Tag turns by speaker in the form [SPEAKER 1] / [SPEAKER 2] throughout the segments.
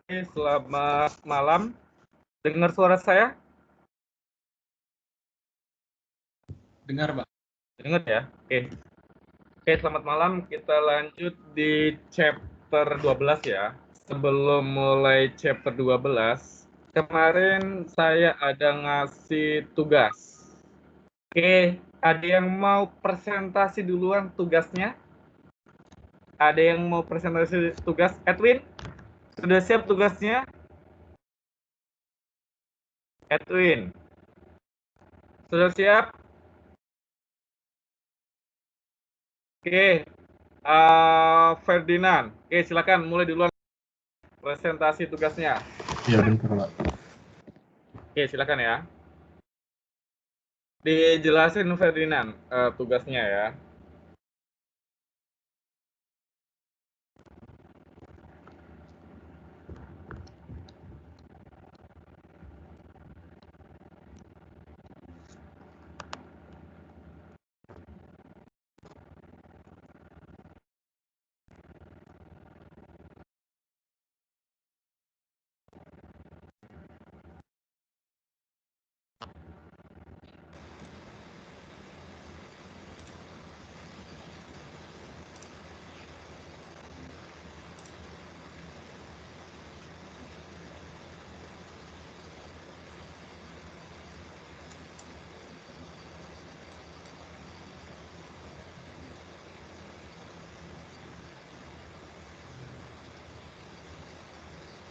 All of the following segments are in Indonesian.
[SPEAKER 1] Selamat malam. Dengar suara saya?
[SPEAKER 2] Dengar, Pak.
[SPEAKER 1] Dengar ya? Oke. Oke, selamat malam. Kita lanjut di chapter 12 ya. Sebelum mulai chapter 12, kemarin saya ada ngasih tugas. Oke, ada yang mau presentasi duluan tugasnya? Ada yang mau presentasi tugas? Edwin, sudah siap tugasnya? Edwin, sudah siap? Oke, Ferdinand. Oke, silakan mulai duluan presentasi tugasnya.
[SPEAKER 2] Ya, bentar, Pak.
[SPEAKER 1] Oke, silakan ya. Dijelasin Ferdinand tugasnya ya.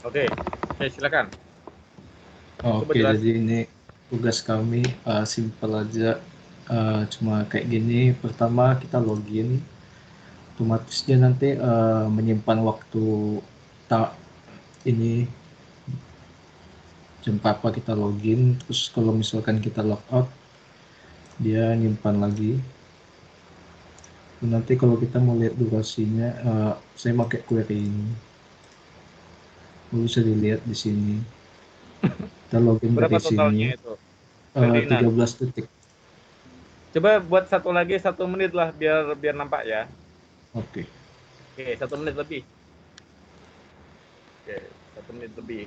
[SPEAKER 1] Oke, silakan. Coba
[SPEAKER 2] Oke,
[SPEAKER 1] jelasin.
[SPEAKER 2] jadi ini tugas kami simpel aja. Cuma kayak gini. Pertama kita login. Otomatis dia nanti menyimpan waktu tak ini jam berapa kita login. Terus kalau misalkan kita logout, dia nyimpan lagi. Dan nanti kalau kita mau lihat durasinya, saya pakai query ini. Bisa dilihat di sini. Kita login
[SPEAKER 1] Berapa
[SPEAKER 2] dari sini.
[SPEAKER 1] totalnya itu, Ferdinand?
[SPEAKER 2] 13 detik.
[SPEAKER 1] Coba buat satu lagi 1 menit lah biar biar nampak ya.
[SPEAKER 2] Oke.
[SPEAKER 1] Oke, 1 menit lebih. Oke, 1 menit lebih.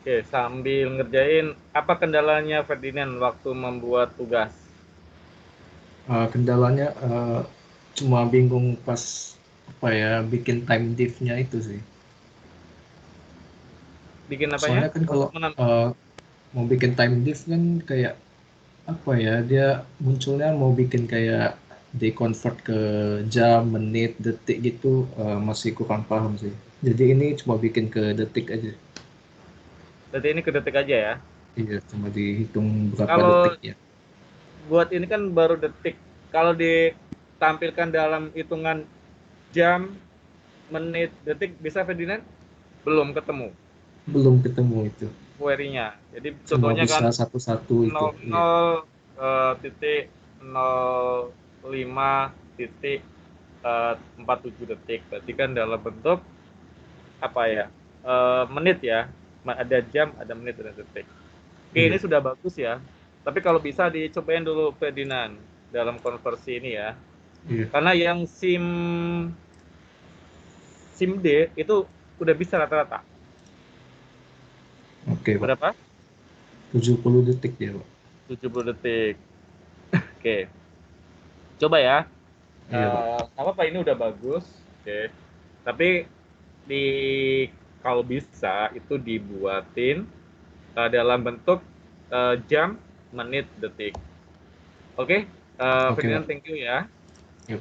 [SPEAKER 1] Oke, sambil ngerjain, apa kendalanya Ferdinand waktu membuat tugas?
[SPEAKER 2] Kendalanya cuma bingung pas apa ya bikin time diff-nya itu sih.
[SPEAKER 1] Bikin apanya?
[SPEAKER 2] Soalnya kan kalau
[SPEAKER 1] Untuk menang.
[SPEAKER 2] mau bikin time diff kan kayak apa ya dia munculnya mau bikin kayak di convert ke jam, menit, detik gitu masih kurang paham sih. Jadi ini cuma bikin ke detik aja.
[SPEAKER 1] Berarti ini ke detik aja ya.
[SPEAKER 2] Iya, cuma dihitung berapa detik
[SPEAKER 1] Kalau
[SPEAKER 2] ya.
[SPEAKER 1] buat ini kan baru detik. Kalau ditampilkan dalam hitungan jam, menit, detik bisa Ferdinand? Belum ketemu
[SPEAKER 2] Belum ketemu itu.
[SPEAKER 1] query-nya. Jadi
[SPEAKER 2] Cuma
[SPEAKER 1] contohnya kan
[SPEAKER 2] bisa satu-satu itu. Iya.
[SPEAKER 1] 00 titik 05 titik 47 detik. Berarti kan dalam bentuk apa ya? Menit ya. Ada jam, ada menit, ada detik. Oke, ini
[SPEAKER 2] Iya.
[SPEAKER 1] sudah bagus ya. Tapi kalau bisa dicobain dulu Ferdinand dalam konversi ini ya.
[SPEAKER 2] Iya.
[SPEAKER 1] Karena yang SIM D itu udah bisa rata-rata.
[SPEAKER 2] Oke, Pak.
[SPEAKER 1] Berapa?
[SPEAKER 2] 70 detik ya, Pak.
[SPEAKER 1] 70 detik. Oke, coba ya.
[SPEAKER 2] Iya, Pak.
[SPEAKER 1] Apa ini udah bagus. Oke. Tapi di kalau bisa itu dibuatin dalam bentuk jam, menit, detik. Oke,
[SPEAKER 2] Oke, Pak.
[SPEAKER 1] Ferdinand, thank you ya.
[SPEAKER 2] Yuk.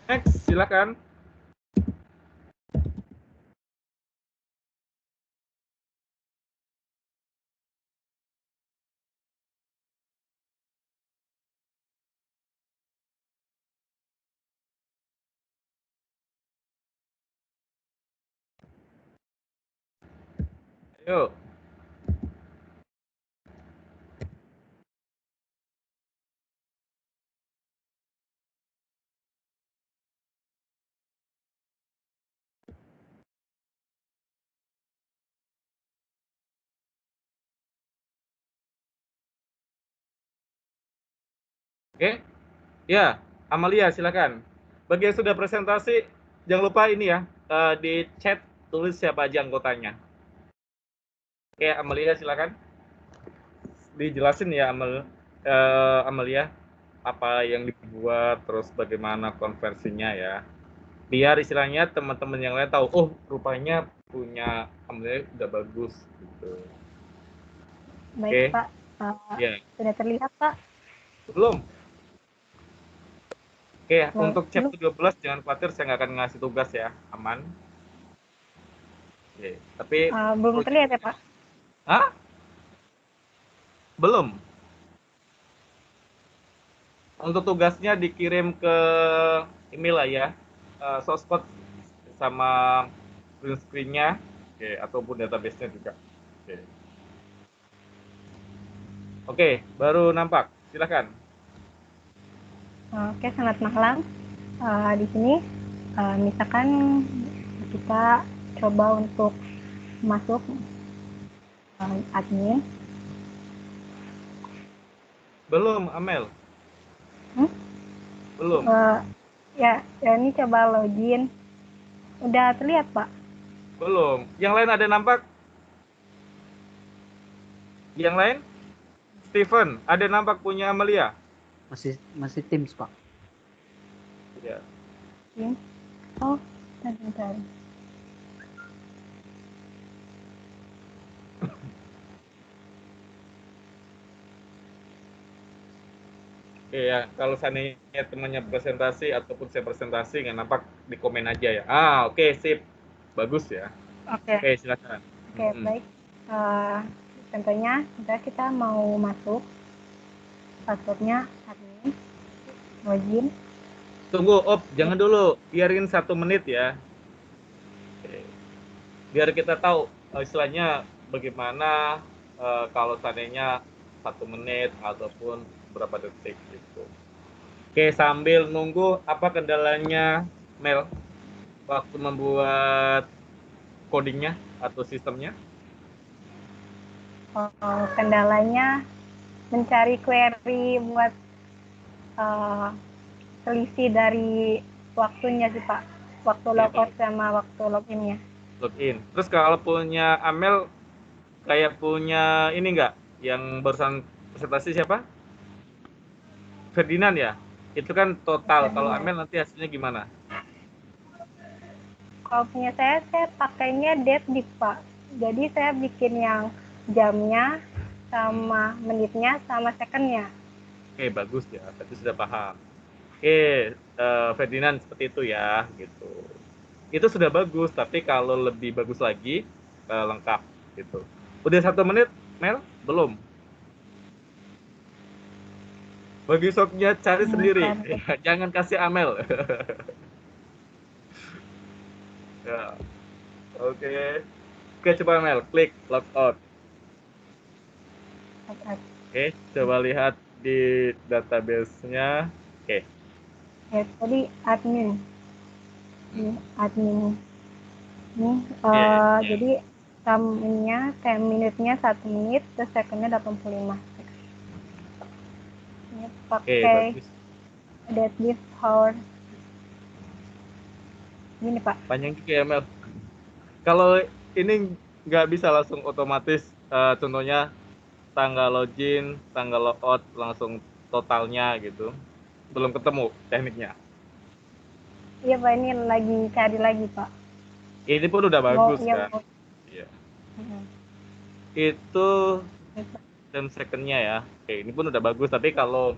[SPEAKER 1] Next, silakan. Yuk. Oke, ya, Amalia silakan. Bagi yang sudah presentasi, jangan lupa ini ya, di chat tulis siapa aja anggotanya. Oke, Amelia silakan. Dijelasin ya Amelia, apa yang dibuat, terus bagaimana konversinya ya. Biar istilahnya teman-teman yang lain tahu, oh rupanya punya Amelia udah bagus gitu.
[SPEAKER 3] Baik,
[SPEAKER 1] Oke.
[SPEAKER 3] Pak.
[SPEAKER 1] Ya.
[SPEAKER 3] Sudah terlihat, Pak?
[SPEAKER 1] Belum. Oke,
[SPEAKER 3] Belum.
[SPEAKER 1] untuk chapter 12 jangan khawatir, saya nggak akan ngasih tugas ya, aman. Oke, tapi
[SPEAKER 3] belum terlihat ya, Pak?
[SPEAKER 1] Hah? Belum. Untuk tugasnya dikirim ke email lah ya, source code sama print screen-nya, oke, ataupun database-nya juga. Oke, baru nampak. Silakan.
[SPEAKER 3] Oke, selamat malam. Di sini, misalkan kita coba untuk masuk admin.
[SPEAKER 1] Belum, Amel. Belum.
[SPEAKER 3] Ya, ini coba login. Udah terlihat, Pak?
[SPEAKER 1] Belum. Yang lain ada nampak? Yang lain? Steven, ada nampak punya Amelia?
[SPEAKER 4] Masih Teams, Pak.
[SPEAKER 1] Ya.
[SPEAKER 3] Oh, bentar.
[SPEAKER 1] Iya, kalau seandainya temannya presentasi ataupun saya presentasi nggak nampak, di komen aja ya. Oke, sip. Bagus ya. Oke, silakan.
[SPEAKER 3] Oke, baik. Contohnya, kita mau masuk, passwordnya admin, login.
[SPEAKER 1] Tunggu, jangan dulu. Biarin 1 menit ya. Oke. Biar kita tahu istilahnya bagaimana kalau seandainya 1 menit ataupun berapa detik gitu. Oke, sambil nunggu, apa kendalanya Mel waktu membuat codingnya atau sistemnya?
[SPEAKER 3] Kendalanya mencari query buat selisih dari waktunya sih, Pak. Waktu logout sama waktu loginnya.
[SPEAKER 1] Login. Terus kalau punya Amel kayak punya ini enggak yang barusan presentasi siapa? Ferdinand ya? Itu kan total. Kalau Amel nanti hasilnya gimana?
[SPEAKER 3] Kalau punya saya pakainya deadlift, Pak. Jadi saya bikin yang jamnya, sama menitnya, sama secondnya.
[SPEAKER 1] Oke, bagus ya. Tapi sudah paham. Oke, Ferdinand seperti itu ya, gitu. Itu sudah bagus, tapi kalau lebih bagus lagi, lengkap, gitu. Udah 1 menit, Mel? Belum. Bagi shopnya cari sendiri, jangan kasih Amel. Ya. Oke, coba Mel, klik logout. Oke, coba lihat di database-nya. Oke.
[SPEAKER 3] Ya, tadi admin. Ini admin. Ini, jadi time minute-nya 1 menit, terus second-nya 85. Ini pakai deadlift power. Ini Pak.
[SPEAKER 1] Panjang juga ya Mel. Kalau ini nggak bisa langsung otomatis, contohnya tanggal login, tanggal logout, langsung totalnya gitu. Belum ketemu tekniknya.
[SPEAKER 3] Iya Pak, ini lagi cari lagi Pak.
[SPEAKER 1] Ini pun udah bagus kan. Iya. Itu dan second-nya ya. Oke, ini pun udah bagus, tapi kalau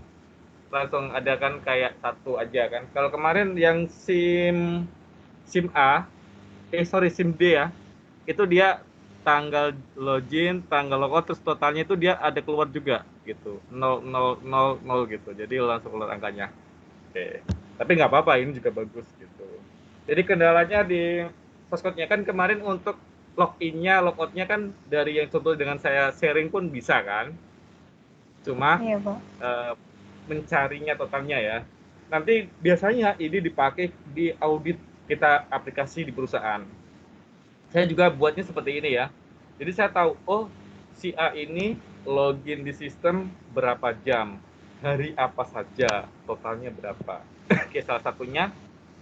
[SPEAKER 1] langsung ada kan kayak satu aja kan. Kalau kemarin yang SIM A, SIM D ya, itu dia tanggal login, tanggal logout, terus totalnya itu dia ada keluar juga gitu, 0000 gitu, jadi langsung keluar angkanya. Oke, tapi nggak apa-apa, ini juga bagus gitu. Jadi kendalanya di source code-nya kan kemarin untuk login-nya, logout-nya kan dari yang contoh dengan saya sharing pun bisa kan, cuma
[SPEAKER 3] iya, Pak.
[SPEAKER 1] Mencarinya totalnya ya. Nanti biasanya ini dipakai di audit kita aplikasi di perusahaan. Saya juga buatnya seperti ini ya. Jadi saya tahu, oh si A ini login di sistem berapa jam, hari apa saja, totalnya berapa. Oke, salah satunya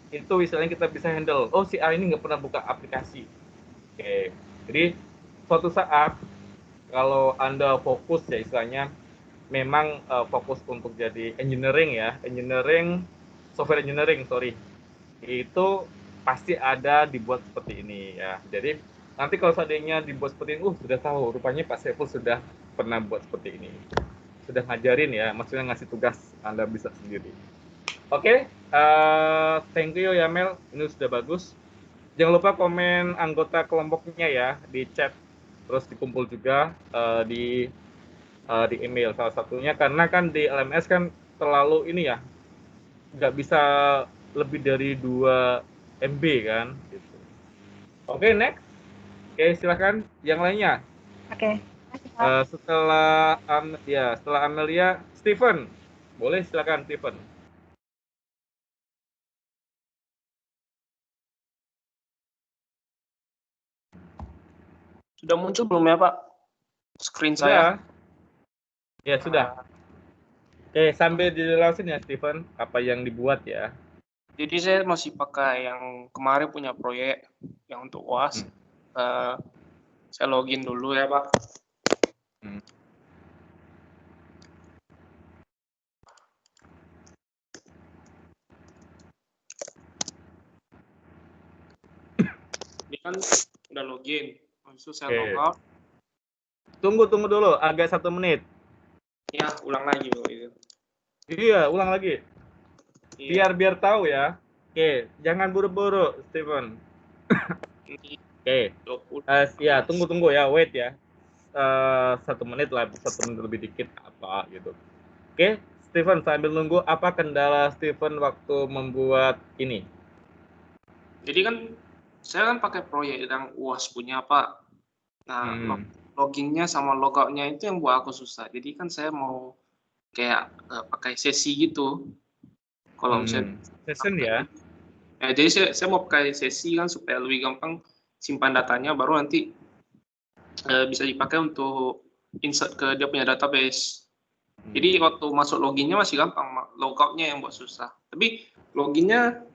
[SPEAKER 1] itu istilahnya kita bisa handle. Oh, si A ini nggak pernah buka aplikasi. Oke, jadi suatu saat kalau Anda fokus ya istilahnya memang fokus untuk jadi software engineering, sorry. Itu pasti ada dibuat seperti ini ya. Jadi nanti kalau seandainya dibuat seperti ini, sudah tahu rupanya Pak Saiful sudah pernah buat seperti ini. Sudah ngajarin ya, maksudnya ngasih tugas Anda bisa sendiri. Oke, thank you ya Mel, ini sudah bagus. Jangan lupa komen anggota kelompoknya ya di chat, terus dikumpul juga di email salah satunya, karena kan di LMS kan terlalu ini ya, nggak bisa lebih dari 2 MB kan. Gitu. Oke, next. Oke, silakan yang lainnya.
[SPEAKER 3] Oke.
[SPEAKER 1] Setelah Amelia, Steven, boleh silakan Steven.
[SPEAKER 5] Sudah muncul belum ya Pak? Screen saya.
[SPEAKER 1] Ya sudah. Oke, sambil dijelasin ya Steven, apa yang dibuat ya.
[SPEAKER 5] Jadi saya masih pakai yang kemarin punya proyek yang untuk UAS. Saya login dulu ya Pak. Ini kan udah login. Habis itu saya logout.
[SPEAKER 1] Tunggu dulu, agak 1 menit.
[SPEAKER 5] Ya, ulang lagi Bu.
[SPEAKER 1] Iya, ulang lagi. Biar tahu ya. Oke, jangan buru-buru, Steven. Oke. Ya, tunggu ya, wait ya. 1 menit lah, 1 menit lebih dikit apa gitu. Oke, Steven, sambil nunggu, apa kendala Steven waktu membuat ini?
[SPEAKER 5] Jadi kan saya kan pakai proyek yang UAS punya Pak. Nah, loginnya sama logoutnya itu yang buat aku susah. Jadi kan saya mau kayak pakai sesi gitu. Kalau misalnya
[SPEAKER 1] session ya.
[SPEAKER 5] Jadi saya mau pakai sesi kan supaya lebih gampang simpan datanya, baru nanti bisa dipakai untuk insert ke dia punya database. Jadi waktu masuk loginnya masih gampang, logoutnya yang buat susah. Tapi loginnya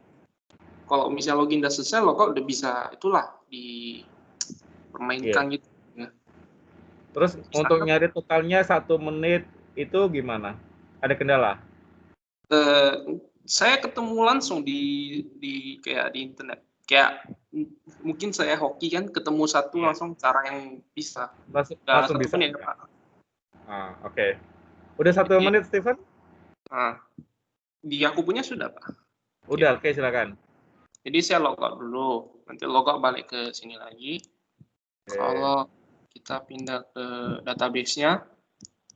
[SPEAKER 5] kalau misalnya login udah selesai, logout udah bisa itulah dipermainkan gitu. Ya.
[SPEAKER 1] Terus untuk nyari totalnya 1 menit itu gimana? Ada kendala?
[SPEAKER 5] Saya ketemu langsung di kayak di internet. Kayak mungkin saya hoki kan ketemu satu langsung cara yang bisa.
[SPEAKER 1] Langsung bisa.
[SPEAKER 5] Menit, Pak.
[SPEAKER 1] Oke. Udah 1 menit, Steven?
[SPEAKER 5] Di aku punya sudah, Pak.
[SPEAKER 1] Udah, oke, silakan.
[SPEAKER 5] Jadi saya logout dulu, nanti logout balik ke sini lagi. Kalau kita pindah ke database-nya,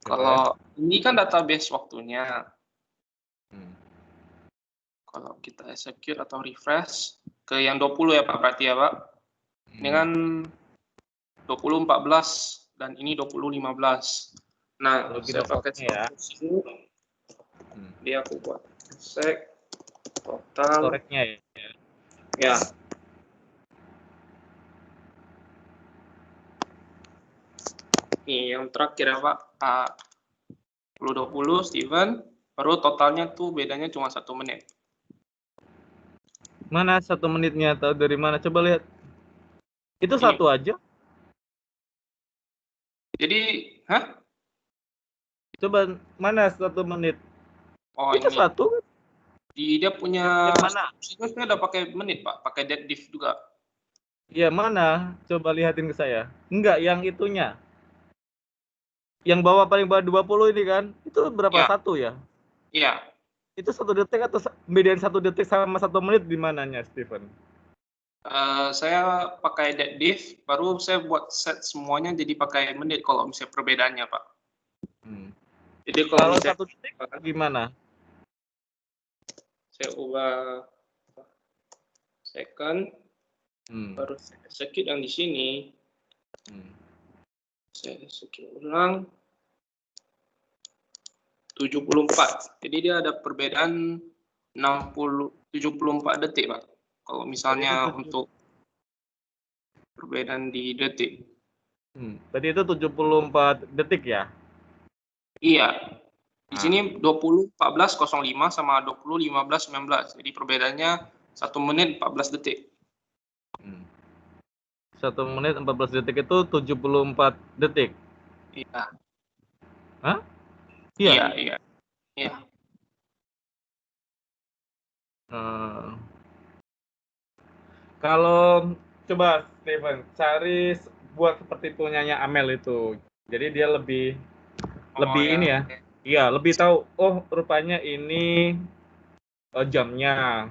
[SPEAKER 5] kalau ini kan database waktunya. Kalau kita execute atau refresh ke yang 20 ya Pak, berarti ya Pak. Ini kan 2014 dan ini 2015. Nah, saya pakai ya. Dia aku buat sec total
[SPEAKER 1] storage-nya ya.
[SPEAKER 5] Ya. Nih yang terakhir ya Pak, 2020 Steven, baru totalnya tuh bedanya cuma 1 menit.
[SPEAKER 1] Mana 1 menitnya? Tahu dari mana? Coba lihat. Itu ini. 1 aja.
[SPEAKER 5] Jadi,
[SPEAKER 1] Coba mana 1 menit?
[SPEAKER 5] Oh,
[SPEAKER 1] itu
[SPEAKER 5] ini.
[SPEAKER 1] 1.
[SPEAKER 5] Dia punya
[SPEAKER 1] yang mana?
[SPEAKER 5] Saya udah pakai menit Pak, pakai dead diff juga.
[SPEAKER 1] Iya, mana? Coba lihatin ke saya. Enggak, yang itunya. Yang bawah paling bawah 20 ini kan? Itu berapa? 1 ya?
[SPEAKER 5] Iya.
[SPEAKER 1] Itu 1 detik atau bedain 1 detik sama 1 menit di mananya, Steven?
[SPEAKER 5] Saya pakai dead diff, baru saya buat set semuanya jadi pakai menit kalau misalnya perbedaannya Pak. Jadi
[SPEAKER 1] kalau 1 detik gimana?
[SPEAKER 5] Saya ubah second, baru saya execute yang di sini. Saya execute ulang 74. Jadi dia ada perbedaan 74 detik Pak. Kalau misalnya untuk perbedaan di detik.
[SPEAKER 1] Berarti itu 74 detik ya?
[SPEAKER 5] Iya. Di sini 20.14.05 sama 20.15.19. Jadi perbedaannya 1 menit 14 detik.
[SPEAKER 1] 1 menit 14 detik itu 74 detik.
[SPEAKER 5] Iya.
[SPEAKER 1] Hah?
[SPEAKER 5] Iya.
[SPEAKER 1] Kalau coba Steven cari buat seperti punyanya Amel itu. Jadi dia lebih ini ya. Iya, lebih tahu. Oh, rupanya ini jamnya.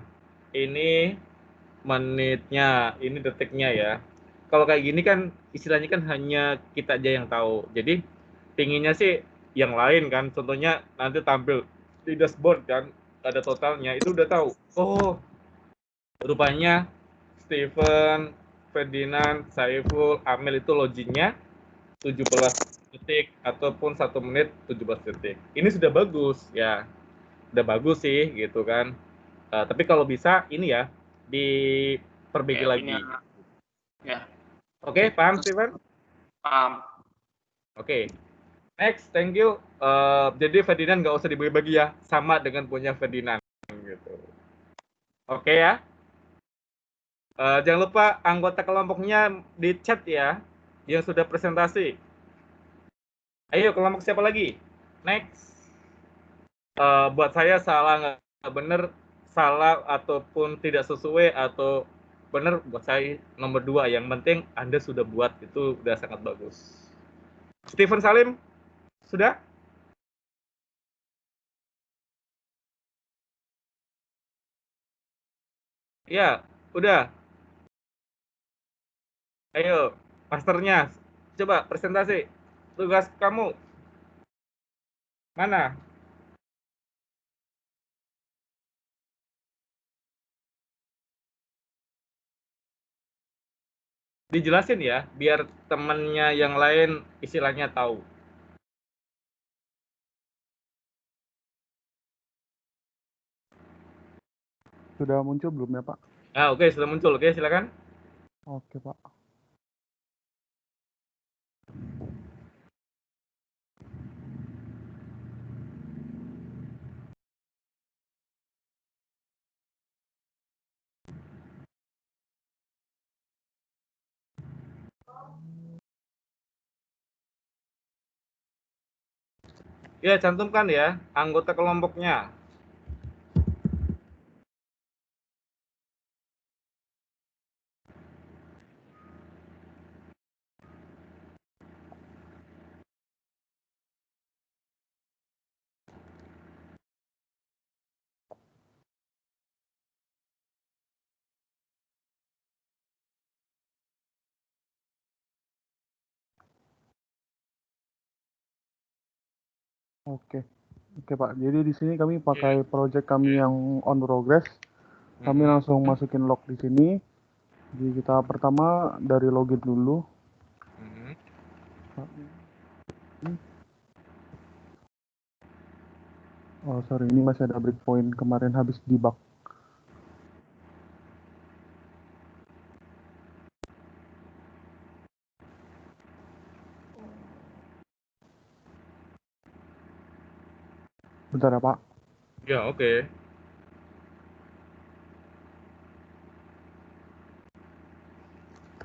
[SPEAKER 1] Ini menitnya, ini detiknya ya. Kalau kayak gini kan istilahnya kan hanya kita aja yang tahu. Jadi pinginnya sih yang lain kan. Contohnya nanti tampil di dashboard kan ada totalnya itu udah tahu. Oh, rupanya Steven, Ferdinand, Saiful, Amel itu loginnya 17 detik ataupun 1 menit 17 detik. Ini sudah bagus ya. Udah bagus sih gitu kan. Tapi kalau bisa ini ya diperbaiki lagi.
[SPEAKER 5] Ya.
[SPEAKER 1] Oke, paham Steven?
[SPEAKER 5] Paham.
[SPEAKER 1] Oke. Next, thank you. Jadi Ferdinand nggak usah dibagi-bagi ya, sama dengan punya Ferdinand gitu. Oke ya. Jangan lupa anggota kelompoknya di chat ya, yang sudah presentasi. Ayo, kelompok siapa lagi? Next. Buat saya salah nggak bener, salah ataupun tidak sesuai atau benar buat saya nomor 2. Yang penting Anda sudah buat, itu udah sangat bagus. Steven Salim, sudah? Ya, udah. Ayo, masternya, coba presentasi. Tugas kamu mana? Dijelasin ya, biar temennya yang lain istilahnya tahu.
[SPEAKER 6] Sudah muncul belum ya, Pak?
[SPEAKER 1] Nah, oke, sudah muncul. Oke, silakan.
[SPEAKER 6] Oke, Pak.
[SPEAKER 1] Ya, cantumkan ya anggota kelompoknya.
[SPEAKER 6] Oke. Oke, Pak. Jadi di sini kami pakai project kami yang on progress. Kami langsung masukin log di sini. Jadi kita pertama dari login dulu. Oh, sorry, ini masih ada breakpoint kemarin habis debug. Bentar ya, Pak.
[SPEAKER 1] Ya, oke.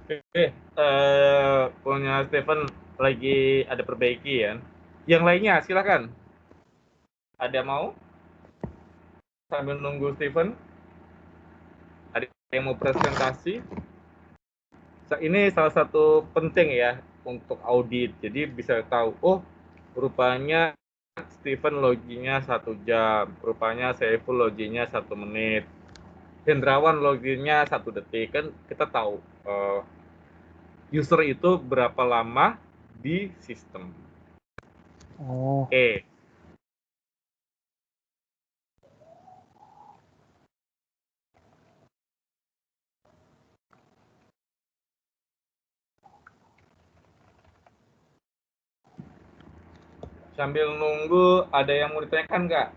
[SPEAKER 1] Oke, punya Stephen lagi ada perbaiki ya. Yang lainnya silakan. Ada mau? Sambil nunggu Stephen. Ada yang mau presentasi? Ini salah satu penting ya untuk audit. Jadi bisa tahu, oh rupanya Stephen loginnya 1 jam, rupanya Saiful loginnya 1 menit, Hendrawan loginnya 1 detik. Kan kita tahu user itu berapa lama di sistem.
[SPEAKER 6] Oh.
[SPEAKER 1] Oke. Sambil nunggu, ada yang mau ditanyakan nggak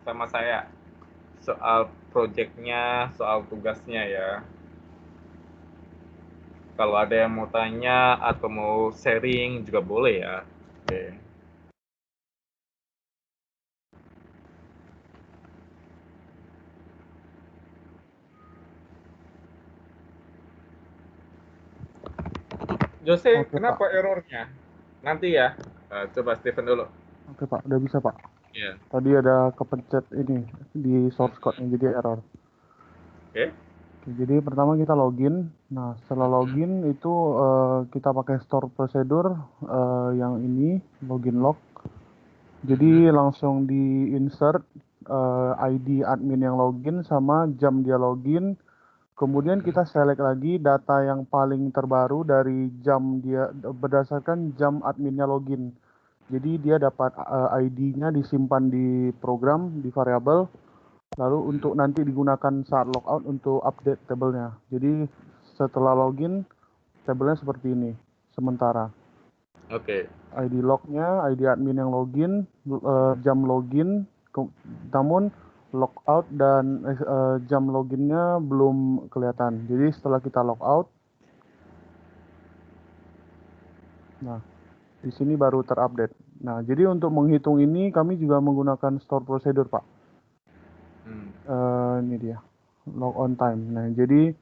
[SPEAKER 1] sama saya soal projectnya, soal tugasnya ya? Kalau ada yang mau tanya atau mau sharing juga boleh ya. Oke. Jose,
[SPEAKER 6] Oke,
[SPEAKER 1] kenapa
[SPEAKER 6] Pak.
[SPEAKER 1] errornya? Nanti ya. Coba Steven dulu.
[SPEAKER 6] Oke, Pak. Udah bisa, Pak.
[SPEAKER 1] Iya.
[SPEAKER 6] Tadi ada kepencet ini di source code-nya, jadi error.
[SPEAKER 1] Oke.
[SPEAKER 6] Oke, jadi pertama kita login. Nah, setelah login itu kita pakai store procedure yang ini, login log. Jadi langsung di insert ID admin yang login sama jam dia login. Kemudian kita select lagi data yang paling terbaru dari jam dia berdasarkan jam adminnya login. Jadi dia dapat ID-nya disimpan di program, di variabel. Lalu untuk nanti digunakan saat logout untuk update tabelnya. Jadi setelah login, tabelnya seperti ini sementara.
[SPEAKER 1] Oke.
[SPEAKER 6] ID lognya, ID admin yang login, jam login, namun logout dan jam loginnya belum kelihatan. Jadi setelah kita logout, nah di sini baru terupdate. Nah, jadi untuk menghitung ini kami juga menggunakan store procedure, Pak. Ini dia, log on time. Nah, jadi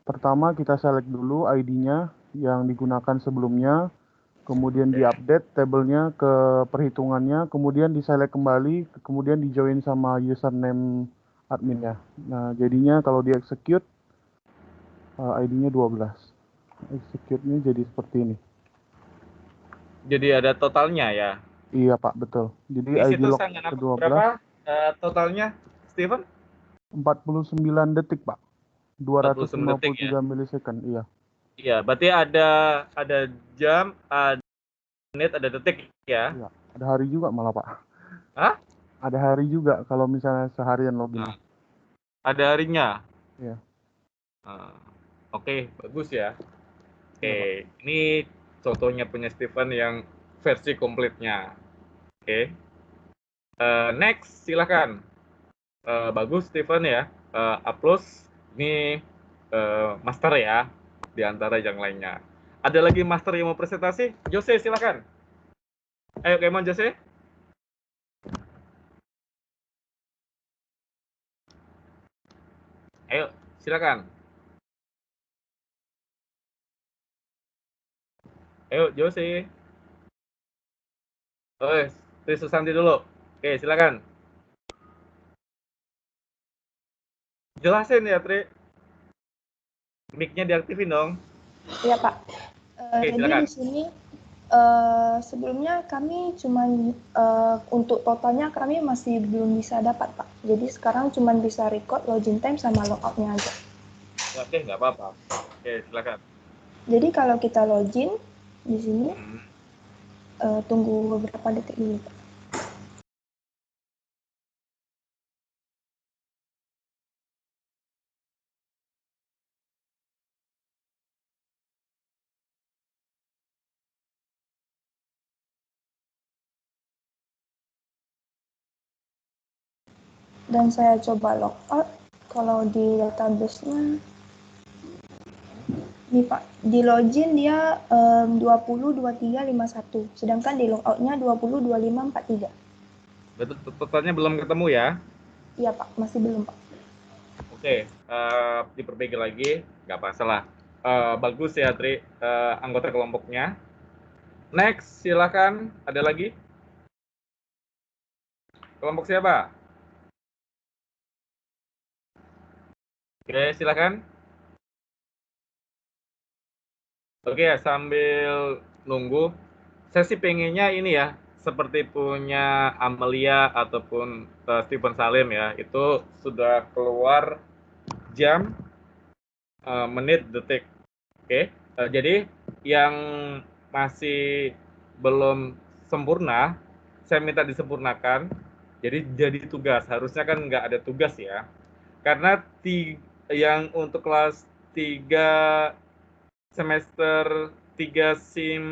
[SPEAKER 6] pertama kita select dulu ID-nya yang digunakan sebelumnya, kemudian diupdate tabelnya ke perhitungannya, kemudian diselect kembali, kemudian di-join sama username adminnya. Nah, jadinya kalau di execute, ID-nya 12. Execute-nya jadi seperti ini.
[SPEAKER 1] Jadi ada totalnya ya?
[SPEAKER 6] Iya, Pak, betul. Jadi
[SPEAKER 1] Di
[SPEAKER 6] ID
[SPEAKER 1] situ
[SPEAKER 6] log
[SPEAKER 1] saya
[SPEAKER 6] ke-12.
[SPEAKER 1] berapa totalnya, Steven?
[SPEAKER 6] 49 detik, Pak.
[SPEAKER 1] 49 detik ya?
[SPEAKER 6] 253 millisecond, iya.
[SPEAKER 1] Iya, berarti ada jam, ada menit, ada detik ya?
[SPEAKER 6] Iya. Ada hari juga malah, Pak.
[SPEAKER 1] Hah?
[SPEAKER 6] Ada hari juga kalau misalnya seharian login.
[SPEAKER 1] Nah, ada harinya?
[SPEAKER 6] Iya.
[SPEAKER 1] Oke, bagus ya. Oke,
[SPEAKER 6] Iya,
[SPEAKER 1] ini contohnya punya Steven yang versi komplitnya. Oke. Next, silakan. Bagus Steven ya. Upload ini master ya, di antara yang lainnya. Ada lagi master yang mau presentasi? Jose, silakan. Ayo, kemon Jose. Ayo, silakan. Ayo, Jose. Oh, Tri Susanti dulu. Oke, silakan. Jelasin ya, Tri. Mic-nya diaktifin dong.
[SPEAKER 7] Iya, Pak.
[SPEAKER 1] Oke,
[SPEAKER 7] Jadi
[SPEAKER 1] silakan.
[SPEAKER 7] di sini sebelumnya kami cuma untuk totalnya kami masih belum bisa dapat, Pak. Jadi sekarang cuma bisa record login time sama logout-nya aja.
[SPEAKER 1] Oke, nggak apa-apa. Oke, silakan.
[SPEAKER 7] Jadi kalau kita login di sini tunggu beberapa detik dulu, Pak. Dan saya coba logout. Kalau di database-nya ini, Pak, di login dia 202351, sedangkan di logout-nya 202543.
[SPEAKER 1] Betul, totalnya belum ketemu ya?
[SPEAKER 7] Iya, Pak, masih belum, Pak.
[SPEAKER 1] Oke, diperbaiki lagi, nggak masalah. Bagus ya, Tri, anggota kelompoknya. Next, silakan. Ada lagi? Kelompok siapa? Oke, silakan. Oke, sambil nunggu, saya sih pengennya ini ya, seperti punya Amelia ataupun Steven Salim ya, itu sudah keluar jam, menit, detik. Oke, jadi yang masih belum sempurna, saya minta disempurnakan. Jadi tugas, harusnya kan nggak ada tugas ya. Karena yang untuk kelas 3 semester 3 SIM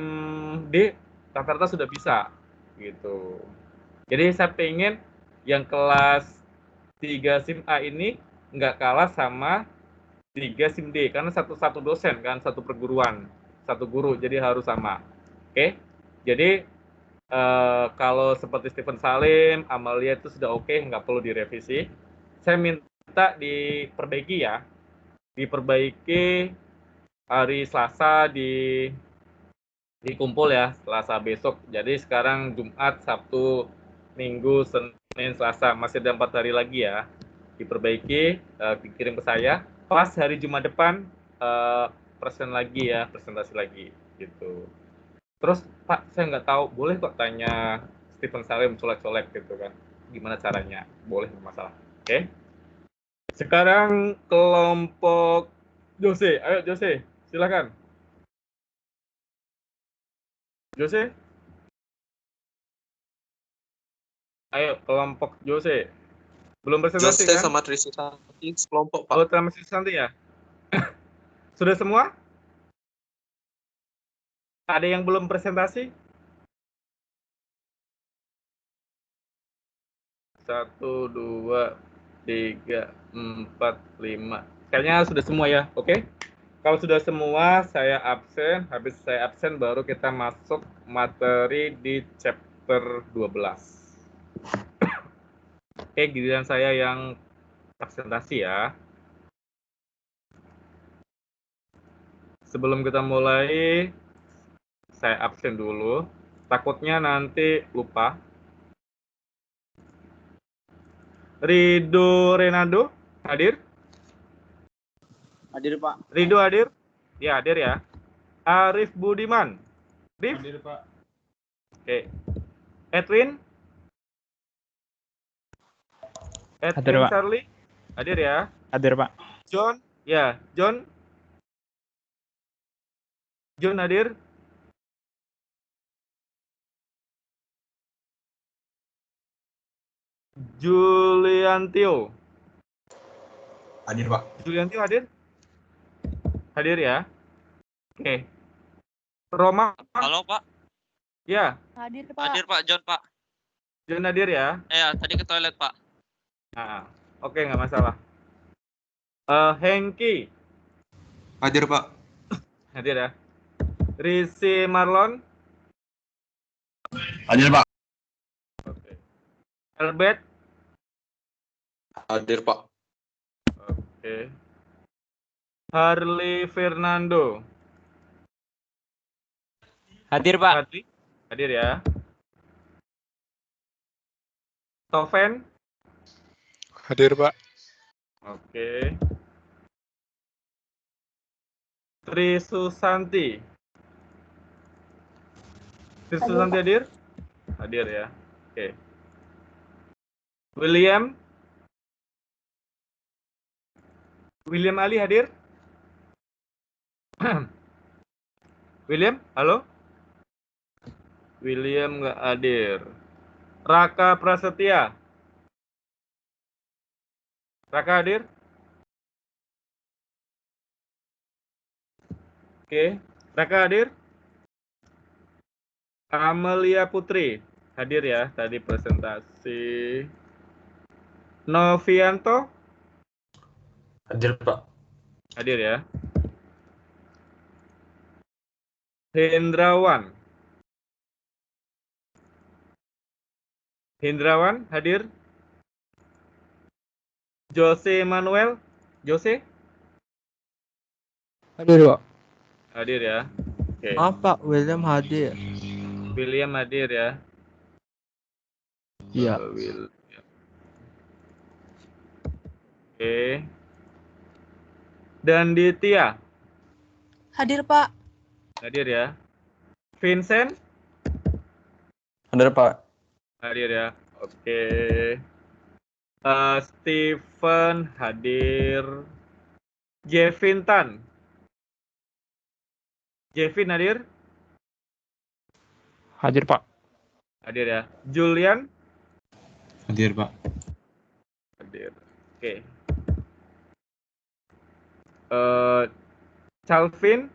[SPEAKER 1] D rata-rata sudah bisa gitu. Jadi saya pengen yang kelas 3 SIM A ini nggak kalah sama 3 SIM D karena satu dosen kan, satu perguruan, satu guru, jadi harus sama. Oke. Jadi kalau seperti Steven Salim, Amalia itu sudah oke, nggak perlu direvisi. Saya minta diperbaiki ya. Diperbaiki hari Selasa di dikumpul ya Selasa besok. Jadi sekarang Jumat, Sabtu, Minggu, Senin, Selasa, masih ada 4 hari lagi ya. Diperbaiki, dikirim ke saya. Pas hari Jumat depan presentasi lagi gitu. Terus Pak, saya nggak tahu, boleh kok tanya Stephen Salim colek-colek gitu kan? Gimana caranya? Boleh, masalah. Oke. Sekarang kelompok Jose, ayo Jose, silakan. Jose, ayo kelompok Jose. Belum presentasi
[SPEAKER 5] Jose
[SPEAKER 1] kan?
[SPEAKER 5] sama Trisakti sekelompok, Pak.
[SPEAKER 1] Oh, masih santai ya? Sudah semua? Ada yang belum presentasi? 1, 2, 3, 4, 5. Kayaknya sudah semua ya, oke? Kalau sudah semua, saya absen. Habis saya absen, baru kita masuk materi di chapter 12. Oke, giliran saya yang presentasi ya. Sebelum kita mulai, saya absen dulu. Takutnya nanti lupa. Rido Renando, hadir?
[SPEAKER 8] Hadir, Pak.
[SPEAKER 1] Rido hadir? Ya, hadir ya. Arif Budiman. Arif?
[SPEAKER 9] Hadir, Pak.
[SPEAKER 1] Oke. Edwin?
[SPEAKER 9] Hadir,
[SPEAKER 1] Edwin
[SPEAKER 9] Pak.
[SPEAKER 1] Charlie? Hadir ya.
[SPEAKER 9] Hadir, Pak.
[SPEAKER 1] John? Ya, John? John hadir? Juliantio?
[SPEAKER 9] Hadir, Pak.
[SPEAKER 1] Juliantio hadir? Hadir ya. Oke. Roma?
[SPEAKER 10] Halo, Pak.
[SPEAKER 1] Ya,
[SPEAKER 7] Hadir, Pak.
[SPEAKER 10] Hadir, Pak. John, Pak.
[SPEAKER 1] John hadir ya.
[SPEAKER 10] Tadi ke toilet, Pak.
[SPEAKER 1] Nah, oke, nggak masalah. Hengki?
[SPEAKER 9] Hadir, Pak.
[SPEAKER 1] Hadir ya. Risi Marlon?
[SPEAKER 9] Hadir, Pak.
[SPEAKER 1] Oke. Albert?
[SPEAKER 5] Hadir, Pak.
[SPEAKER 1] Oke. Harley Fernando?
[SPEAKER 9] Hadir, Pak.
[SPEAKER 1] Harley? Hadir ya. Toven?
[SPEAKER 11] Hadir, Pak.
[SPEAKER 1] Oke. Tri Susanti? Tri Susanti hadir? Hadir ya. Oke. William? William Ali hadir? William, halo? William nggak hadir. Raka Prasetya? Raka hadir? Oke. Raka hadir? Amelia Putri hadir ya, tadi presentasi. Novianto?
[SPEAKER 5] Hadir, Pak.
[SPEAKER 1] Hadir ya. Hendrawan? Hendrawan hadir? Jose Manuel? Jose?
[SPEAKER 11] Hadir, Pak.
[SPEAKER 1] Hadir ya. Oke.
[SPEAKER 11] Maaf, Pak. William hadir.
[SPEAKER 1] William hadir ya.
[SPEAKER 11] Iya.
[SPEAKER 1] William. Oke. Dan Ditya?
[SPEAKER 7] Hadir, Pak.
[SPEAKER 1] Hadir ya. Vincent?
[SPEAKER 5] Hadir, Pak.
[SPEAKER 1] Hadir ya. Oke. Stephen hadir. Jevin Tan? Jevin hadir?
[SPEAKER 9] Hadir, Pak.
[SPEAKER 1] Hadir ya. Julian?
[SPEAKER 9] Hadir, Pak.
[SPEAKER 1] Hadir. Oke. Calvin?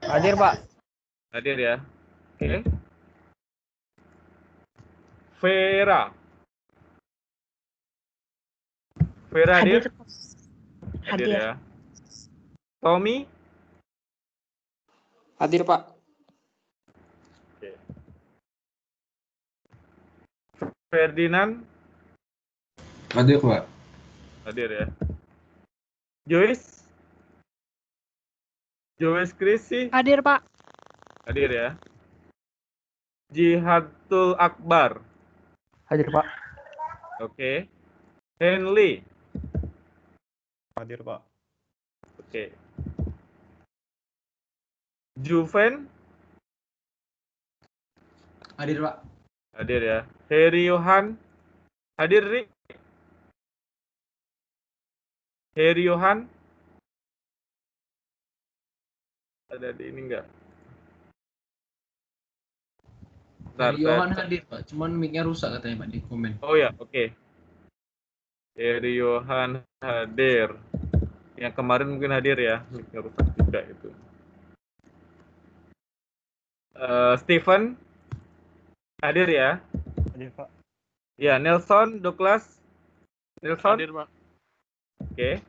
[SPEAKER 4] Hadir, Pak.
[SPEAKER 1] Hadir ya. Oke. Vera? Vera hadir? Hadir ya. Tommy?
[SPEAKER 8] Hadir, Pak.
[SPEAKER 1] Oke. Ferdinand?
[SPEAKER 2] Hadir, Pak.
[SPEAKER 1] Hadir ya. Joyce? Joes Krisi.
[SPEAKER 11] Hadir, Pak.
[SPEAKER 1] Hadir ya. Jihadul Akbar.
[SPEAKER 4] Hadir, Pak.
[SPEAKER 1] Oke. Henley.
[SPEAKER 9] Hadir, Pak.
[SPEAKER 1] Oke. Juven.
[SPEAKER 2] Hadir, Pak.
[SPEAKER 1] Hadir ya. Heri Yohan. Hadir, Rik. Heri Yohan. Ada di ini enggak?
[SPEAKER 2] Heri Yohan hadir, Pak. Cuman mic-nya rusak katanya, Pak, di komen.
[SPEAKER 1] Oh ya, oke. Heri Yohan hadir. Yang kemarin mungkin hadir ya. Mic-nya rusak juga itu. Steven. Hadir ya.
[SPEAKER 11] Hadir, Pak.
[SPEAKER 1] Ya, Nelson, Douglas. Nelson.
[SPEAKER 11] Hadir, Pak.
[SPEAKER 1] Oke.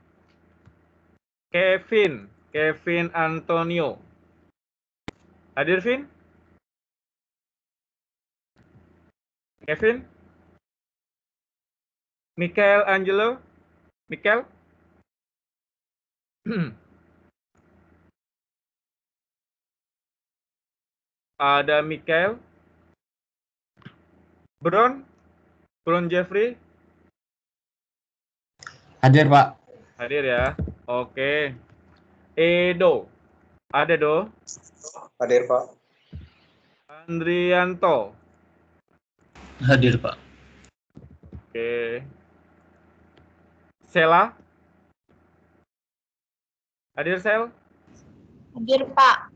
[SPEAKER 1] Kevin Antonio. Hadir, Vin? Kevin? Michael Angelo? Michael? Ada Michael? Bron Jeffrey?
[SPEAKER 2] Hadir, Pak.
[SPEAKER 1] Hadir ya. Oke. Edo. Ada Do?
[SPEAKER 9] Hadir, Pak.
[SPEAKER 1] Andrianto.
[SPEAKER 2] Hadir, Pak.
[SPEAKER 1] Oke. Sela. Hadir, Sel?
[SPEAKER 7] Hadir, Pak.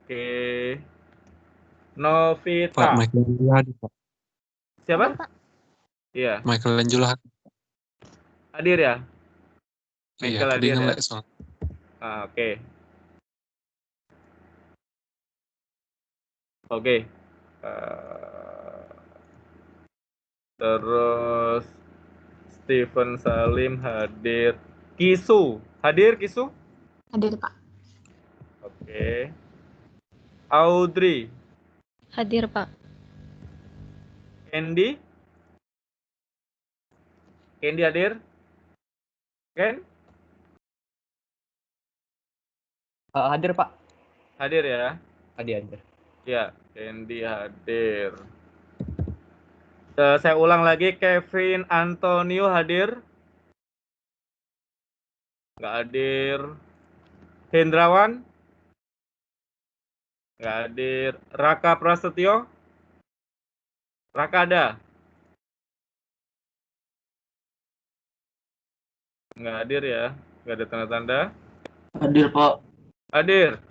[SPEAKER 1] Oke. Novita.
[SPEAKER 11] Pak, Michelangelo hadir, Pak.
[SPEAKER 1] Siapa? Iya.
[SPEAKER 11] Michelangelo hadir.
[SPEAKER 1] Hadir ya?
[SPEAKER 11] Iya,
[SPEAKER 1] Michael
[SPEAKER 11] tadi
[SPEAKER 1] hadir ya?
[SPEAKER 11] nge-lag soalnya.
[SPEAKER 1] Oke. Oke. Terus Stephen Salim hadir. Kisu. Hadir, Kisu?
[SPEAKER 7] Hadir, Pak.
[SPEAKER 1] Oke. Audrey.
[SPEAKER 8] Hadir, Pak.
[SPEAKER 1] Candy? Candy hadir? Ken?
[SPEAKER 4] Hadir, Pak.
[SPEAKER 1] Hadir ya?
[SPEAKER 4] Hadir.
[SPEAKER 1] Ya, Candy hadir. Saya ulang lagi, Kevin Antonio hadir? Nggak hadir. Hendrawan? Nggak hadir. Raka Prasetyo? Raka ada? Nggak hadir ya? Nggak ada tanda-tanda?
[SPEAKER 2] Hadir, Pak.
[SPEAKER 1] Hadir.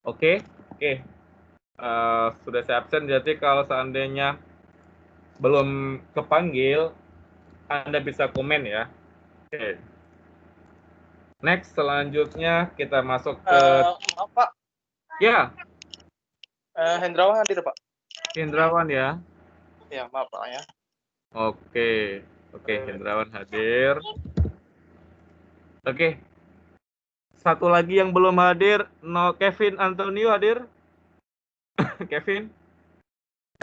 [SPEAKER 1] Oke. Sudah saya absen, jadi kalau seandainya belum kepanggil, Anda bisa komen ya. Oke. Next, selanjutnya kita masuk ke...
[SPEAKER 10] Maaf, Pak.
[SPEAKER 1] Ya,
[SPEAKER 10] Hendrawan hadir, Pak.
[SPEAKER 1] Hendrawan ya.
[SPEAKER 10] Ya, maaf, Pak ya.
[SPEAKER 1] Oke, Hendrawan hadir. Oke. Satu lagi yang belum hadir, Kevin Antonio hadir. Kevin.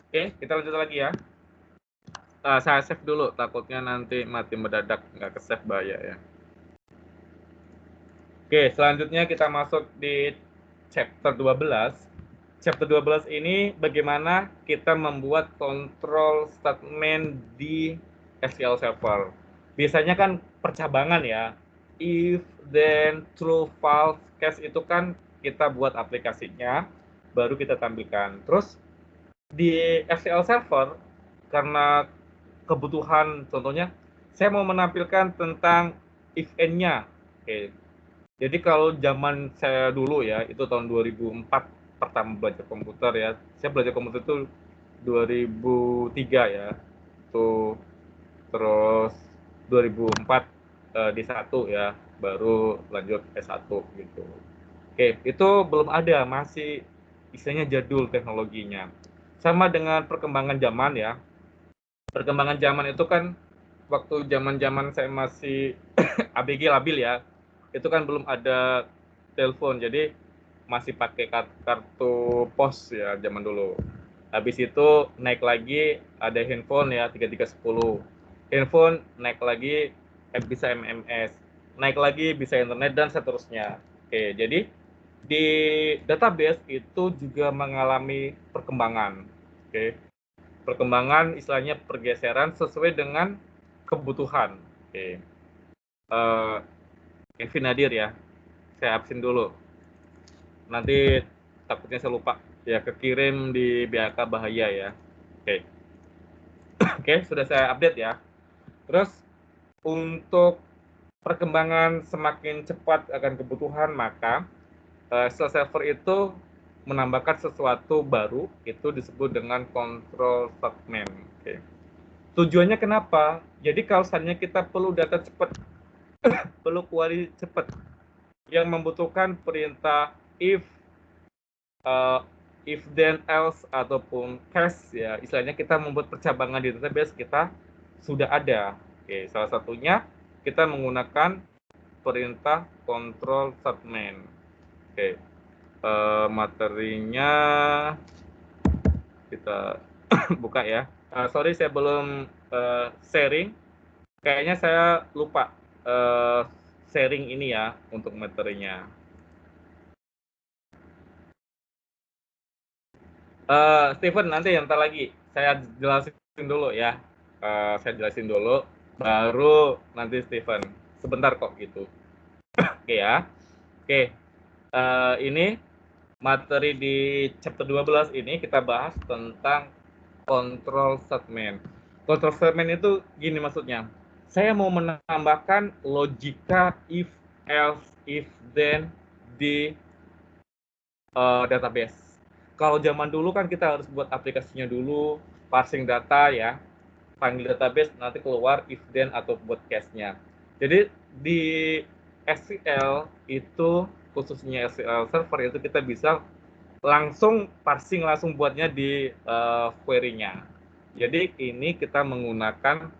[SPEAKER 1] Oke, kita lanjut lagi ya. Saya save dulu, takutnya nanti mati mendadak, nggak ke-save bahaya ya. Oke, selanjutnya kita masuk di chapter 12. Chapter 12 ini bagaimana kita membuat control statement di SQL Server. Biasanya kan percabangan ya. If, then, true, false, case itu kan kita buat aplikasinya, baru kita tampilkan. Terus di SQL Server, karena kebutuhan, contohnya, saya mau menampilkan tentang if and-nya. Oke. Jadi kalau zaman saya dulu ya, itu tahun 2004 pertama belajar komputer ya. Saya belajar komputer itu 2003 ya. Itu terus 2004 di S1 ya, baru lanjut S1 gitu. Oke, itu belum ada, masih istilahnya jadul teknologinya. Sama dengan perkembangan zaman ya. Perkembangan zaman itu kan waktu zaman-zaman saya masih ABG labil ya. Itu kan belum ada telepon, jadi masih pakai kartu pos ya zaman dulu. Habis itu naik lagi ada handphone ya 3310. Handphone naik lagi bisa MMS. naik lagi bisa internet dan seterusnya. Oke, jadi di database itu juga mengalami perkembangan. Oke. Perkembangan istilahnya pergeseran sesuai dengan kebutuhan. Oke. Kevin hadir ya. Saya absen dulu. Nanti takutnya saya lupa. Ya, kekirim di BAK bahaya ya. Oke. Oke, sudah saya update ya. Terus untuk perkembangan semakin cepat akan kebutuhan, maka SQL Server itu menambahkan sesuatu baru, itu disebut dengan control statement. Oke. Tujuannya kenapa? Jadi kalau misalnya kita perlu data cepat, perlu query cepat, yang membutuhkan perintah if then else ataupun case ya, istilahnya kita membuat percabangan di database kita sudah ada. Oke, salah satunya kita menggunakan perintah control statement. Oke. Materinya kita buka ya. Sorry saya belum sharing. Kayaknya saya lupa sharing ini ya untuk materinya. Steven nanti ntar lagi saya jelasin dulu ya. Saya jelasin dulu, baru nanti Steven. Sebentar kok gitu. Oke ya. Oke. Ini materi di chapter 12 ini kita bahas tentang control statement. Control statement itu gini maksudnya. Saya mau menambahkan logika if, else, if, then di database. Kalau zaman dulu kan kita harus buat aplikasinya dulu, parsing data ya, panggil database, nanti keluar if, then, atau buat case-nya. Jadi di SQL itu, khususnya SQL Server itu kita bisa langsung parsing, langsung buatnya di query-nya. Jadi ini kita menggunakan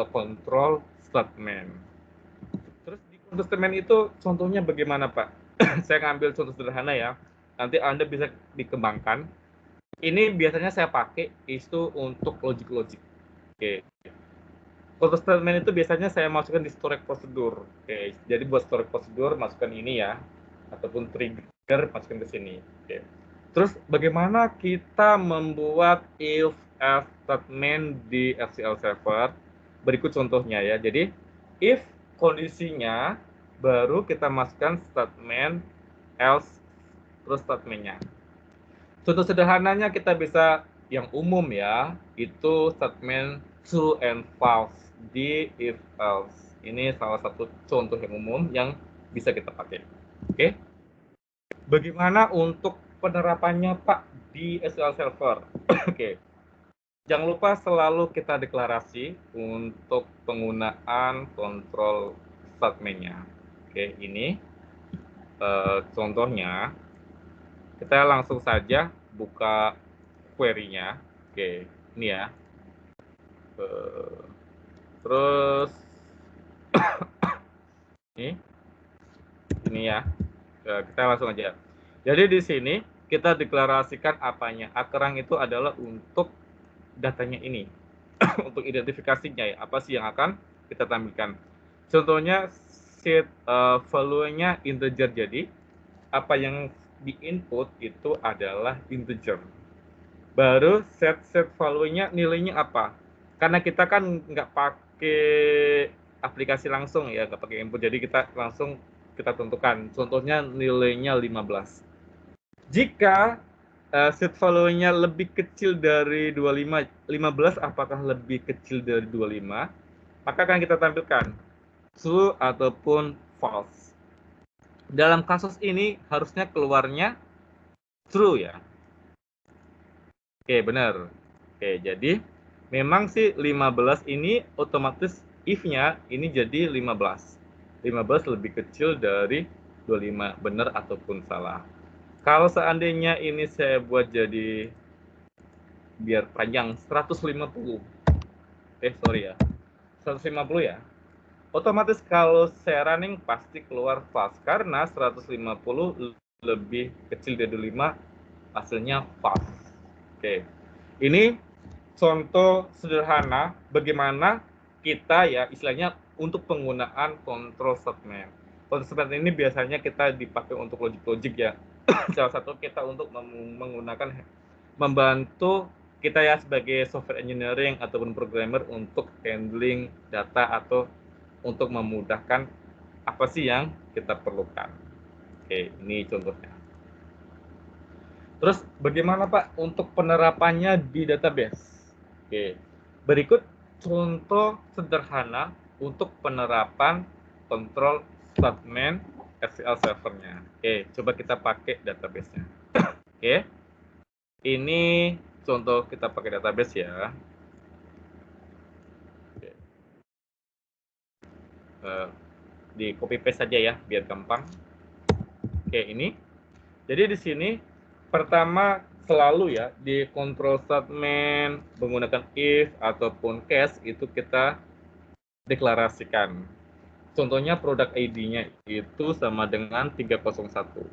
[SPEAKER 1] control statement. Terus di control statement itu contohnya bagaimana Pak? Saya ngambil contoh sederhana ya, nanti Anda bisa dikembangkan. Ini biasanya saya pakai itu untuk logic-logic. Oke. Control statement itu biasanya saya masukkan di storage procedure. Oke, jadi buat storage procedure masukkan ini ya, ataupun trigger masukkan ke sini. Oke. Terus bagaimana kita membuat if else statement di SQL Server? Berikut contohnya ya. Jadi if kondisinya baru kita masukkan statement else terus statementnya. Contoh sederhananya kita bisa yang umum ya, itu statement true and false di if else. Ini salah satu contoh yang umum yang bisa kita pakai. Oke. Bagaimana untuk penerapannya Pak di SQL Server? Oke. Jangan lupa selalu kita deklarasi untuk penggunaan control statement-nya. Oke, ini contohnya. Kita langsung saja buka query-nya. Oke, ini ya. Terus ini ya. Kita langsung aja. Jadi di sini kita deklarasikan apanya. Akerang itu adalah untuk datanya ini. Untuk identifikasinya ya, apa sih yang akan kita tampilkan. Contohnya set value-nya integer, jadi apa yang di input itu adalah integer. Baru set value-nya nilainya apa? Karena kita kan nggak pakai aplikasi langsung ya, nggak pakai input, jadi kita langsung kita tentukan. Contohnya nilainya 15. Jika set value-nya lebih kecil dari 15 apakah lebih kecil dari 25? Maka akan kita tampilkan true ataupun false. Dalam kasus ini harusnya keluarnya true ya. Oke, benar. Oke, jadi memang sih 15 ini otomatis if-nya ini jadi 15. 15 lebih kecil dari 25, benar ataupun salah. Kalau seandainya ini saya buat jadi biar panjang 150. Sorry ya. 150 ya. Otomatis kalau saya running pasti keluar false karena 150 lebih kecil dari 25 hasilnya false. Oke. Ini contoh sederhana bagaimana kita ya istilahnya untuk penggunaan control statement. Control statement ini biasanya kita dipakai untuk logic ya. Salah satu kita untuk menggunakan membantu kita ya sebagai software engineering ataupun programmer untuk handling data atau untuk memudahkan apa sih yang kita perlukan. Oke, ini contohnya. Terus bagaimana Pak untuk penerapannya di database? Oke, berikut contoh sederhana untuk penerapan control statement SQL Server-nya. Oke, coba kita pakai database-nya. Oke, ini contoh kita pakai database ya. Oke. Di copy paste saja ya, biar gampang. Oke, ini. Jadi di sini pertama selalu ya di control statement menggunakan if ataupun case itu kita deklarasikan. Contohnya produk ID-nya itu sama dengan 301.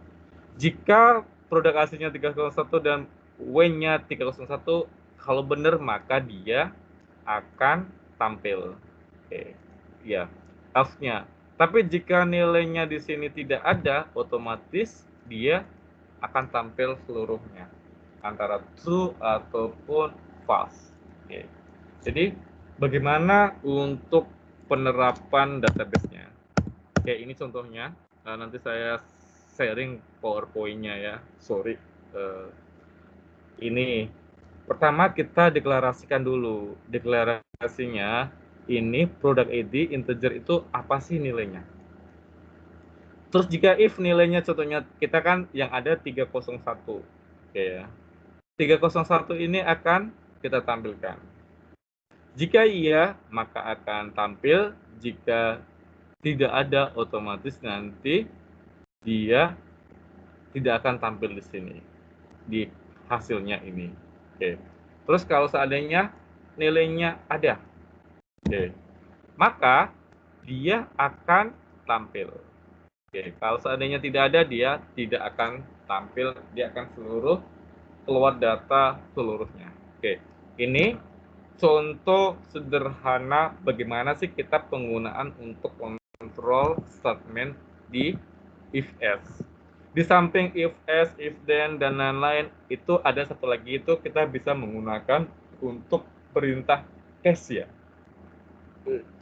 [SPEAKER 1] Jika produk aslinya 301 dan W-nya 301, kalau benar maka dia akan tampil. Oke, ya, else-nya. Tapi jika nilainya di sini tidak ada, otomatis dia akan tampil seluruhnya antara true ataupun false. Oke. Jadi bagaimana untuk penerapan database-nya? Oke, ini contohnya. Nanti saya sharing PowerPoint-nya ya. Sorry. Ini pertama kita deklarasikan dulu. Deklarasinya ini product ID integer itu apa sih nilainya? Terus jika if nilainya contohnya kita kan yang ada 301. Oke ya. 301 ini akan kita tampilkan. Jika iya, maka akan tampil. Jika tidak ada, otomatis nanti dia tidak akan tampil di sini. Di hasilnya ini. Oke. Terus kalau seandainya nilainya ada. Oke. Maka dia akan tampil. Oke, kalau seandainya tidak ada, dia tidak akan tampil, dia akan keluar data seluruhnya. Oke, ini contoh sederhana bagaimana sih kita penggunaan untuk control statement di if-else. Di samping if-else, if-then, dan lain-lain, itu ada satu lagi itu kita bisa menggunakan untuk perintah case ya.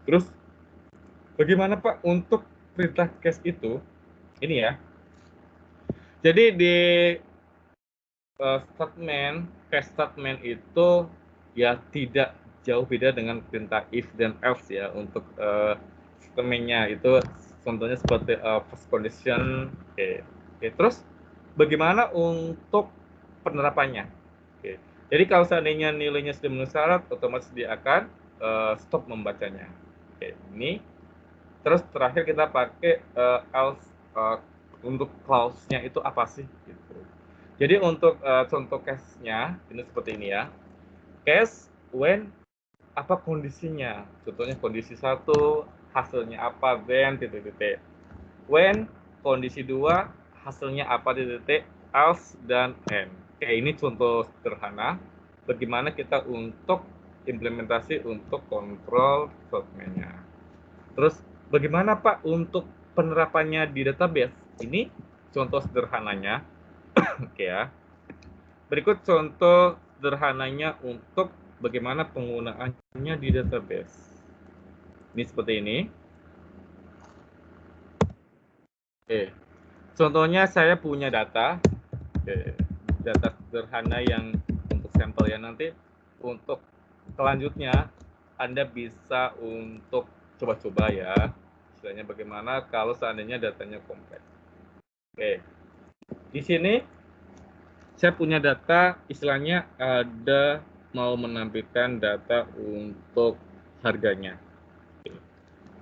[SPEAKER 1] Terus, bagaimana Pak untuk perintah case itu? Ini ya. Jadi di case statement itu ya tidak jauh beda dengan perintah if dan else ya untuk statementnya itu contohnya seperti first condition. Oke. Terus bagaimana untuk penerapannya? Oke. Jadi kalau seandainya nilainya sudah memenuhi syarat, otomatis dia akan stop membacanya. Oke, ini. Terus terakhir kita pakai else untuk clause-nya itu apa sih? Gitu. Jadi untuk contoh case-nya ini seperti ini ya. Case when apa kondisinya? Contohnya kondisi 1 hasilnya apa, then titik-titik. When kondisi 2 hasilnya apa, titik-titik, else dan and. Oke, ini contoh sederhana bagaimana kita untuk implementasi untuk control statement-nya. Terus bagaimana Pak untuk penerapannya di database? Ini contoh sederhananya. Oke ya. Berikut contoh sederhananya untuk bagaimana penggunaannya di database. Ini seperti ini. Oke. Contohnya saya punya data. Oke. Data sederhana yang untuk sampel ya, nanti untuk selanjutnya Anda bisa untuk coba-coba ya. Istilahnya bagaimana kalau seandainya datanya kompleks. Oke. Di sini saya punya data, istilahnya ada mau menampilkan data untuk harganya. Oke.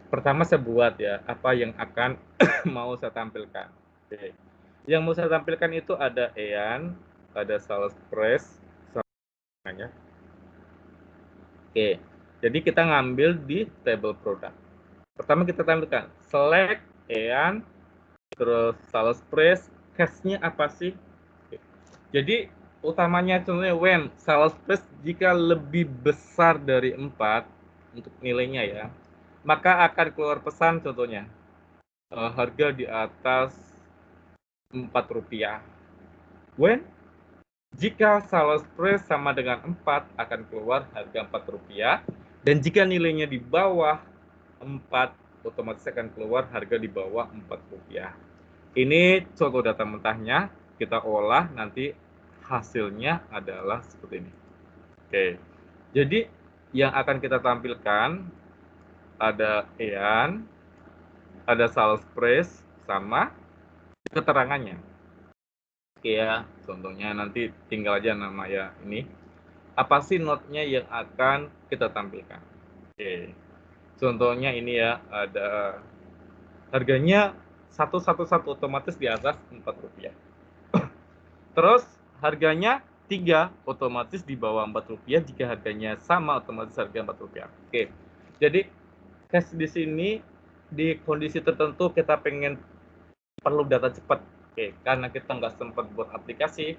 [SPEAKER 1] Pertama saya buat ya, apa yang akan mau saya tampilkan. Oke. Yang mau saya tampilkan itu ada EAN, ada sales price, ya. Oke. Jadi kita ngambil di table product. Pertama kita tampilkan select EAN, terus sales price, cash-nya apa sih? Oke. Jadi utamanya contohnya when sales price jika lebih besar dari 4 untuk nilainya ya, maka akan keluar pesan contohnya harga di atas Rp4. When jika sales price sama dengan 4 akan keluar harga Rp4, dan jika nilainya di bawah 4 otomatis akan keluar harga di bawah Rp4. Ini contoh data mentahnya, kita olah nanti hasilnya adalah seperti ini. Oke, jadi yang akan kita tampilkan ada EAN, ada sales price sama keterangannya. Oke ya, contohnya nanti tinggal aja nama ya ini. Apa sih notnya yang akan kita tampilkan? Oke, contohnya ini ya, ada harganya 111 otomatis di atas Rp4. Terus harganya 3 otomatis di bawah Rp4. Jika harganya sama otomatis harga Rp4. Oke, jadi case di sini di kondisi tertentu kita pengen perlu data cepat. Oke, karena kita nggak sempat buat aplikasi,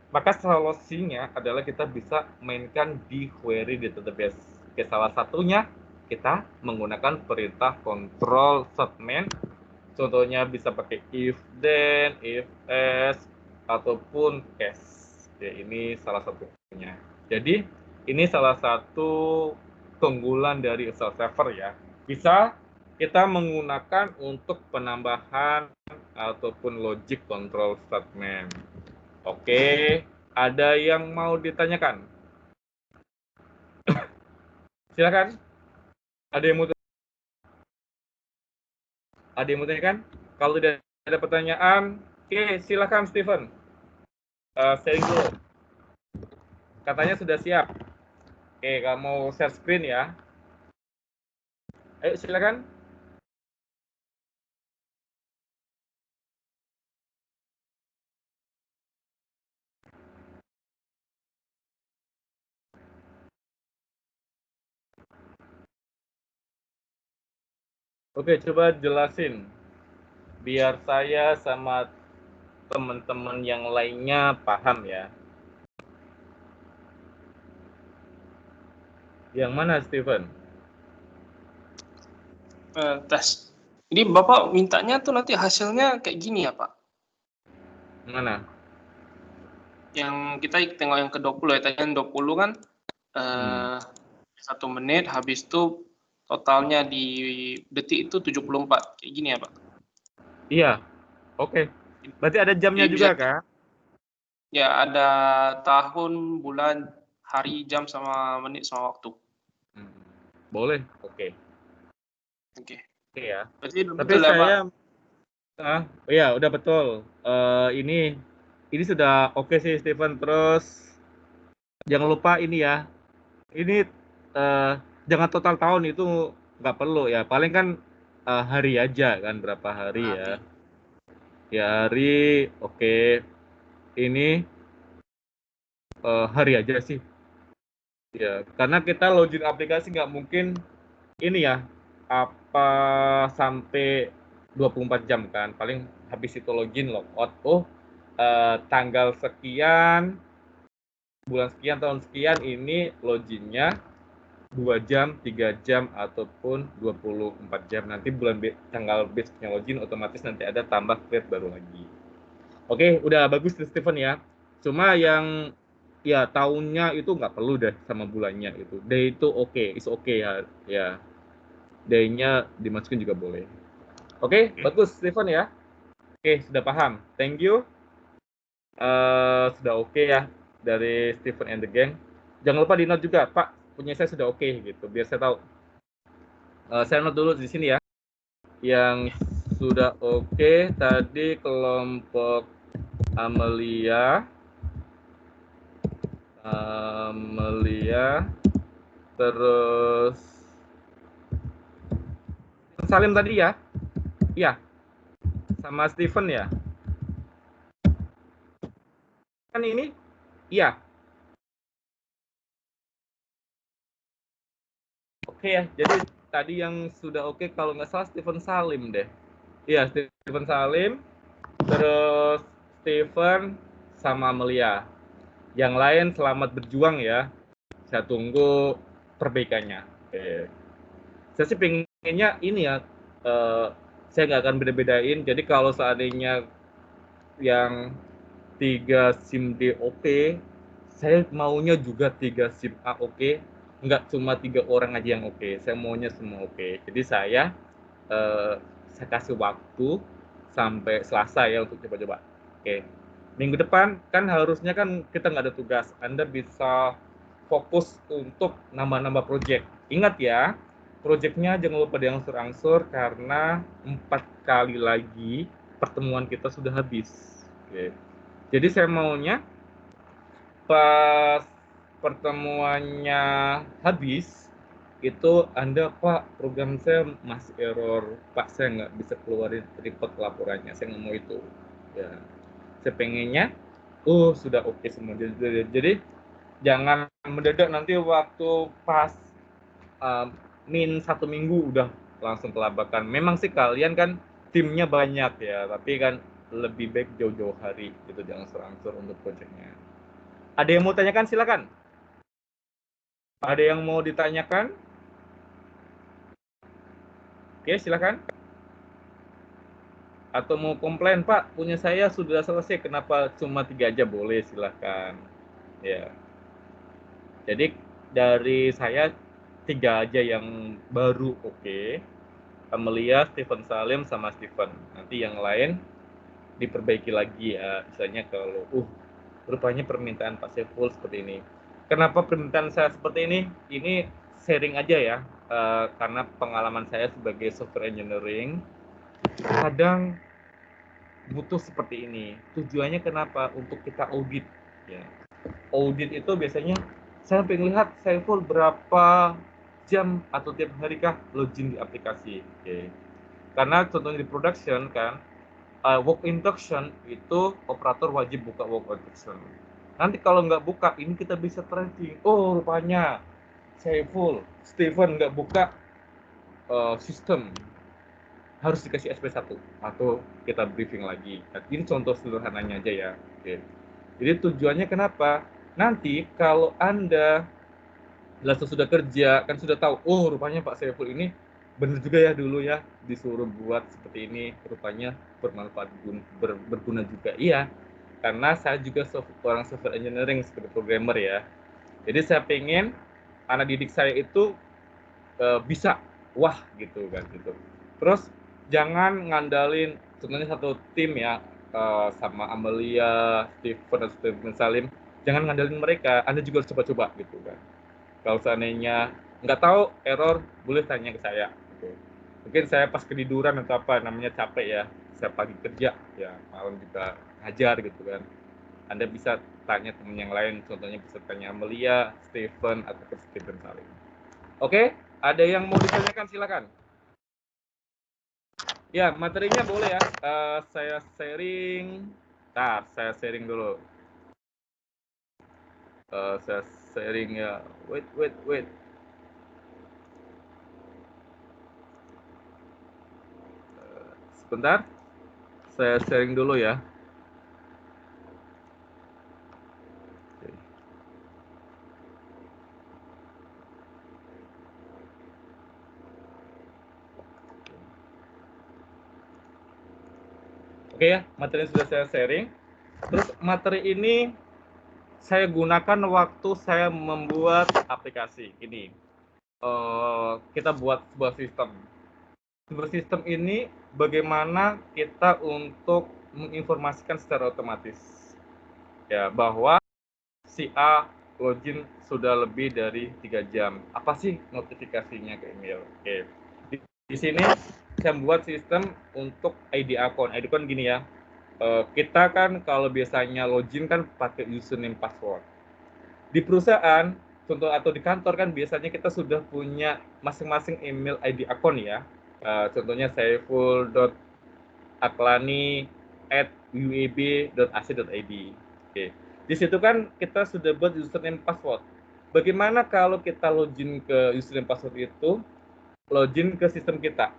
[SPEAKER 1] maka solusinya adalah kita bisa mainkan di query di database. Oke, salah satunya kita menggunakan perintah control statement. Contohnya bisa pakai if then, if else, ataupun case. Oke, ini salah satunya. Jadi ini salah satu keunggulan dari Excel Server ya. Bisa kita menggunakan untuk penambahan ataupun logic control statement. Oke, ada yang mau ditanyakan? Silakan. Ada yang mau tanyakan? Kalau tidak ada pertanyaan, oke, silakan Steven. Sharing dulu. Katanya sudah siap. Oke, kalau mau share screen ya. Ayo silakan. Oke, coba jelasin. Biar saya sama teman-teman yang lainnya paham ya. Yang mana, Steven?
[SPEAKER 5] Tes. Ini Bapak mintanya tuh nanti hasilnya kayak gini ya, Pak?
[SPEAKER 1] Mana?
[SPEAKER 5] Yang kita tengok yang ke-20 ya, tadi yang 20 kan 1 menit, habis itu totalnya di detik itu 74. Kayak gini ya, Pak?
[SPEAKER 1] Iya. Oke. Berarti ada jamnya
[SPEAKER 5] Jadi
[SPEAKER 1] juga
[SPEAKER 5] bisa,
[SPEAKER 1] kan?
[SPEAKER 5] ya ada tahun, bulan, hari, jam, sama menit, sama waktu.
[SPEAKER 1] Boleh. Oke.
[SPEAKER 5] Oke.
[SPEAKER 1] Oke ya.
[SPEAKER 5] Berarti
[SPEAKER 1] Tapi
[SPEAKER 5] betul ya, Pak?
[SPEAKER 1] iya udah betul. Ini sudah oke sih Steven. Terus jangan lupa ini ya. Ini jangan total tahun, itu nggak perlu ya. Paling kan hari aja kan, berapa hari ya. Ya hari, oke. Ini hari aja sih. Ya, karena kita login aplikasi nggak mungkin ini ya, apa sampai 24 jam kan. Paling habis itu login, logout. Tanggal sekian, bulan sekian, tahun sekian, ini loginnya 2 jam, 3 jam, ataupun 24 jam. Nanti tanggal besoknya login, otomatis nanti ada tambah create baru lagi. Oke, udah bagus Steven ya. Cuma yang ya tahunnya itu nggak perlu deh sama bulannya itu. Day itu oke, is oke ya. Ya, day-nya dimasukin juga boleh. Oke, bagus Steven ya. Oke, sudah paham. Thank you. Sudah oke ya dari Steven and the gang. Jangan lupa di note juga, Pak. Punya saya sudah oke gitu, biar saya tahu. Saya note dulu di sini ya. Yang sudah oke tadi kelompok Amelia, terus Salim tadi ya, iya, sama Steven ya, kan ini, iya, oke ya. Jadi tadi yang sudah oke kalau nggak salah Steven Salim deh, iya Steven Salim, terus Steven sama Amelia. Yang lain selamat berjuang ya. Saya tunggu perbaikannya. Saya sih pengen pengennya ini ya, saya nggak akan beda-bedain. Jadi kalau seandainya yang 3 SIM D oke, saya maunya juga 3 SIM A oke, nggak cuma 3 orang aja yang oke, saya maunya semua oke. Jadi saya kasih waktu sampai Selasa ya untuk coba-coba. Oke. Minggu depan kan harusnya kan kita nggak ada tugas, Anda bisa fokus untuk nambah-nambah project. Ingat ya, projectnya jangan lupa diangsur-angsur karena 4 kali lagi pertemuan kita sudah habis. Oke. Jadi saya maunya pas pertemuannya habis, itu Anda, Pak, program saya masih error, Pak, saya nggak bisa keluarin report laporannya, saya nggak mau itu. Ya, saya pengennya, sudah oke semua. Jadi jangan mendadak nanti waktu pas min 1 minggu udah langsung kelabakan. Memang sih kalian kan timnya banyak ya, tapi kan lebih baik jauh-jauh hari gitu, jangan angsur-angsur untuk projectnya. Ada yang mau tanyakan, silakan. Ada yang mau ditanyakan? Oke, silakan. Atau mau komplain, Pak, punya saya sudah selesai, kenapa cuma 3 aja? Boleh, silakan. Ya. Jadi dari saya 3 aja yang baru oke. Amelia, Stephen Salim, sama Stephen. Nanti yang lain diperbaiki lagi ya. Misalnya kalau rupanya permintaan Pak Saiful seperti ini. Kenapa permintaan saya seperti ini? Ini sharing aja ya. Karena pengalaman saya sebagai software engineering, kadang butuh seperti ini. Tujuannya kenapa? Untuk kita audit. Ya. Audit itu biasanya saya pengen lihat Saiful berapa jam atau tiap hari kah login di aplikasi. Oke. Karena contohnya di production kan, work instruction itu operator wajib buka work instruction. Nanti kalau nggak buka, ini kita bisa tracking. Oh, rupanya Saiful, Stephen nggak buka sistem. Harus dikasih SP1 atau kita briefing lagi. Ini contoh sederhananya aja ya. Oke. Jadi tujuannya kenapa? Nanti kalau Anda sudah kerja, kan sudah tahu, rupanya Pak Saiful ini benar juga ya dulu ya disuruh buat seperti ini, rupanya bermanfaat, berguna juga. Iya, karena saya juga orang software engineering sebagai programmer ya. Jadi saya pengen anak didik saya itu bisa wah gitu kan gitu. Terus jangan ngandalin contohnya satu tim ya, sama Amelia, Stephen, dan Stephen Salim, jangan ngandalin mereka, Anda juga harus coba-coba gitu kan. Kalau seandainya nggak tahu error, boleh tanya ke saya. Gitu. Mungkin saya pas ketiduran atau apa, namanya capek ya, saya pagi kerja, ya malam juga ngajar gitu kan. Anda bisa tanya teman yang lain, contohnya bisa tanya Amelia, Stephen, atau Stephen Salim. Oke, ada yang mau ditanyakan, silakan. Ya, materinya boleh ya, saya sharing. Saya sharing dulu. Saya sharing ya, wait. Sebentar, saya sharing dulu ya. Oke ya, materi sudah saya sharing. Terus materi ini saya gunakan waktu saya membuat aplikasi ini. Kita buat sebuah sistem. Sebuah sistem ini bagaimana kita untuk menginformasikan secara otomatis ya bahwa si A login sudah lebih dari 3 jam. Apa sih notifikasinya ke email? Oke. Di sini saya membuat sistem untuk ID account. ID account gini ya. Kita kan kalau biasanya login kan pakai username password. Di perusahaan contoh atau di kantor kan biasanya kita sudah punya masing-masing email ID account ya. Contohnya saiful.aklani@ueb.ac.id. Oke. Di situ kan kita sudah buat username password. Bagaimana kalau kita login ke username password itu, login ke sistem kita,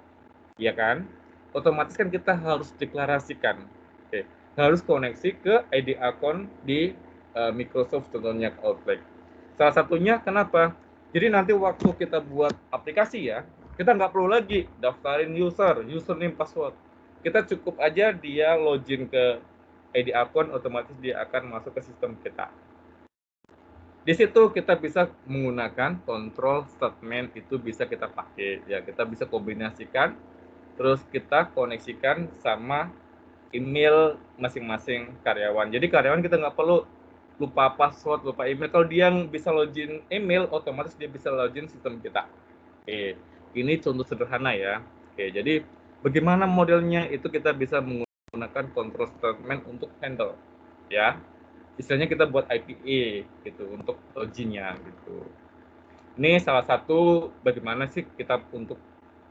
[SPEAKER 1] ya kan? Otomatis kan kita harus deklarasikan. Oke. Harus koneksi ke ID account di Microsoft, contohnya Outlook. Salah satunya kenapa? Jadi nanti waktu kita buat aplikasi ya, Kita nggak perlu lagi daftarin username, password. Kita cukup aja dia login ke ID akun, otomatis dia akan masuk ke sistem kita. Di situ kita bisa menggunakan control statement, itu bisa kita pakai ya, kita bisa kombinasikan, terus kita koneksikan sama email masing-masing karyawan. Jadi karyawan kita nggak perlu lupa password, lupa email. Kalau dia bisa login email, otomatis dia bisa login sistem kita. Oke, ini contoh sederhana ya. Oke, jadi bagaimana modelnya itu kita bisa menggunakan control statement untuk handle ya. Istilahnya kita buat IPA gitu untuk loginnya gitu. Ini salah satu bagaimana sih kita untuk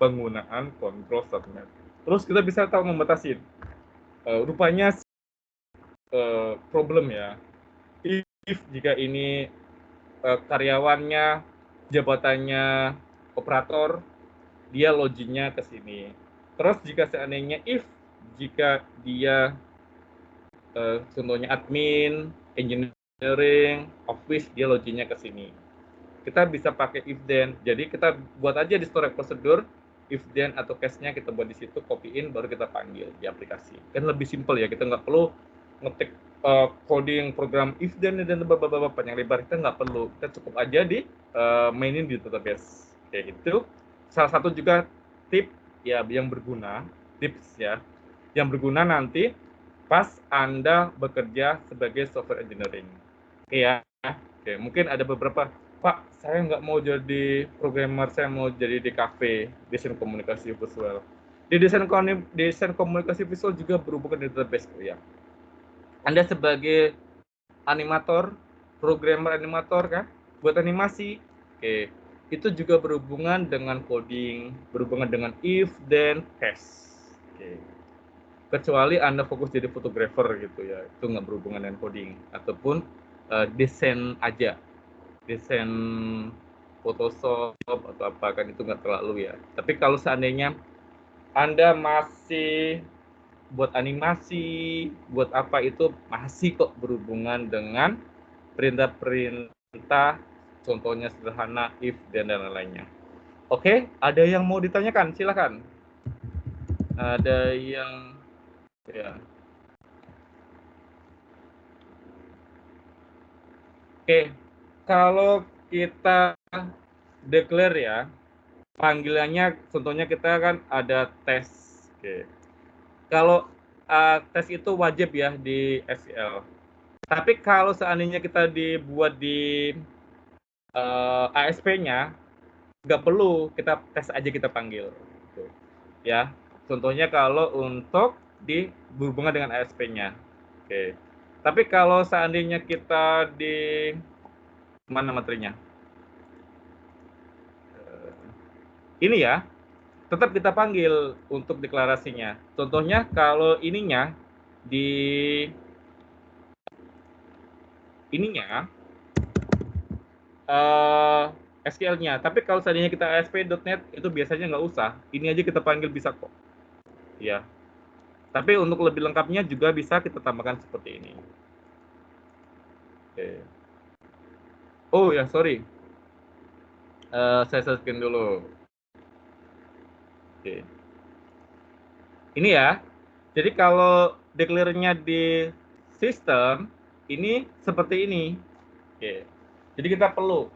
[SPEAKER 1] penggunaan control statement. Terus kita bisa tahu membatasi. Rupanya problem ya. If jika ini karyawannya, jabatannya operator, dia loginnya ke sini. Terus jika seandainya jika dia contohnya admin, engineering, office, dia loginnya ke sini. Kita bisa pakai if then. Jadi kita buat aja di storage prosedur if then atau case-nya kita buat di situ, copy-in, baru kita panggil di aplikasi. Kan lebih simpel ya, kita nggak perlu ngetik coding program if then dan panjang lebar, kita nggak perlu. Kita cukup aja di mainin di database. Oke, itu salah satu juga tip ya yang berguna, tips ya, yang berguna nanti pas Anda bekerja sebagai software engineering. Oke ya, oke, mungkin ada beberapa, Pak, saya nggak mau jadi programmer, saya mau jadi di cafe, desain komunikasi visual. Di desain komunikasi visual juga berhubungan dengan database ya. Anda sebagai animator, programmer animator kan, buat animasi, oke, itu juga berhubungan dengan coding, berhubungan dengan if, then, case. Oke. Kecuali Anda fokus jadi fotografer gitu ya, itu nggak berhubungan dengan coding, ataupun desain aja, desain Photoshop atau apa kan itu nggak terlalu ya. Tapi kalau seandainya Anda masih buat animasi, buat apa itu masih kok berhubungan dengan perintah-perintah, contohnya sederhana if dan lain-lainnya. Oke, ada yang mau ditanyakan? Silakan. Ada yang ya. Oke, kalau kita declare ya, panggilannya contohnya kita kan ada tes. Oke. Kalau tes itu wajib ya di SQL. Tapi kalau seandainya kita dibuat di ASP-nya, nggak perlu kita tes aja kita panggil. Gitu. Ya, contohnya kalau untuk berhubungan dengan ASP-nya. Oke. Tapi kalau seandainya kita di mana materinya? Ini ya, tetap kita panggil untuk deklarasinya. Contohnya kalau ininya di ininya SQL-nya. Tapi kalau seandainya kita ASP.NET itu biasanya nggak usah. Ini aja kita panggil bisa kok. Ya. Tapi untuk lebih lengkapnya juga bisa kita tambahkan seperti ini. Oke. Oh ya, sorry. Saya screen dulu. Oke. Ini ya. Jadi kalau declare-nya di sistem, ini seperti ini. Oke. Jadi kita perlu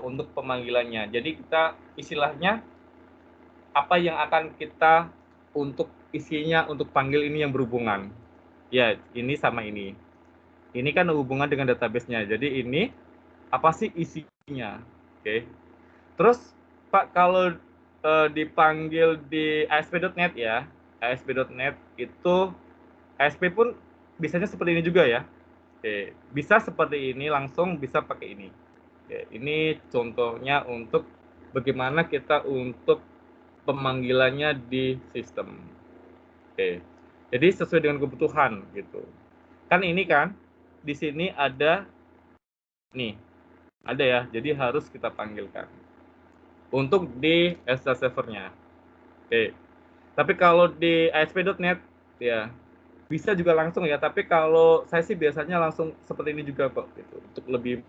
[SPEAKER 1] untuk pemanggilannya. Jadi kita istilahnya apa yang akan kita untuk isinya untuk panggil ini yang berhubungan. Ya, ini sama ini. Ini kan hubungan dengan database-nya. Jadi ini apa sih isinya? Oke. Terus Pak, kalau dipanggil di ASP.NET ya, ASP.NET itu ASP pun bisanya seperti ini juga ya. Oke, bisa seperti ini langsung, bisa pakai ini. Oke, ini contohnya untuk bagaimana kita untuk pemanggilannya di sistem. Oke, jadi sesuai dengan kebutuhan gitu. Kan ini kan di sini ada nih, ada ya. Jadi harus kita panggilkan untuk di SQL Server-nya. Oke. Tapi kalau di ASP.NET ya bisa juga langsung ya. Tapi kalau saya sih biasanya langsung seperti ini juga kok gitu. Untuk lebih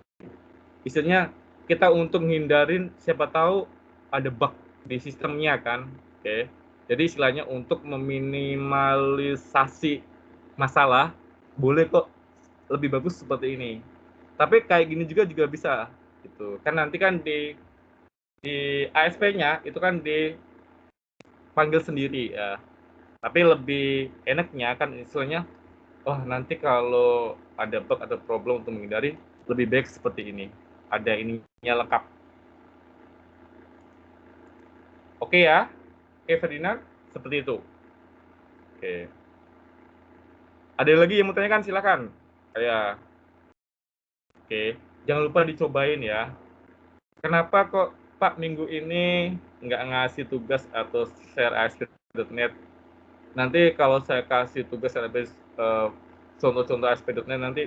[SPEAKER 1] istilahnya kita untuk menghindarin siapa tahu ada bug di sistemnya kan. Oke. Jadi istilahnya untuk meminimalisasi masalah, boleh kok lebih bagus seperti ini. Tapi kayak gini juga bisa gitu. Kan nanti kan di ASP-nya itu kan dipanggil sendiri ya. Tapi lebih enaknya kan istilahnya, oh nanti kalau ada bug atau problem untuk menghindari, lebih baik seperti ini. Ada ininya lengkap. Oke ya? Oke Ferdinand, seperti itu. Oke. Ada lagi yang mau tanyakan, silakan. Kayak, oke, jangan lupa dicobain ya. Kenapa kok Pak minggu ini nggak ngasih tugas atau share ASP.NET? Nanti kalau saya kasih tugas contoh-contoh ASP.NET nanti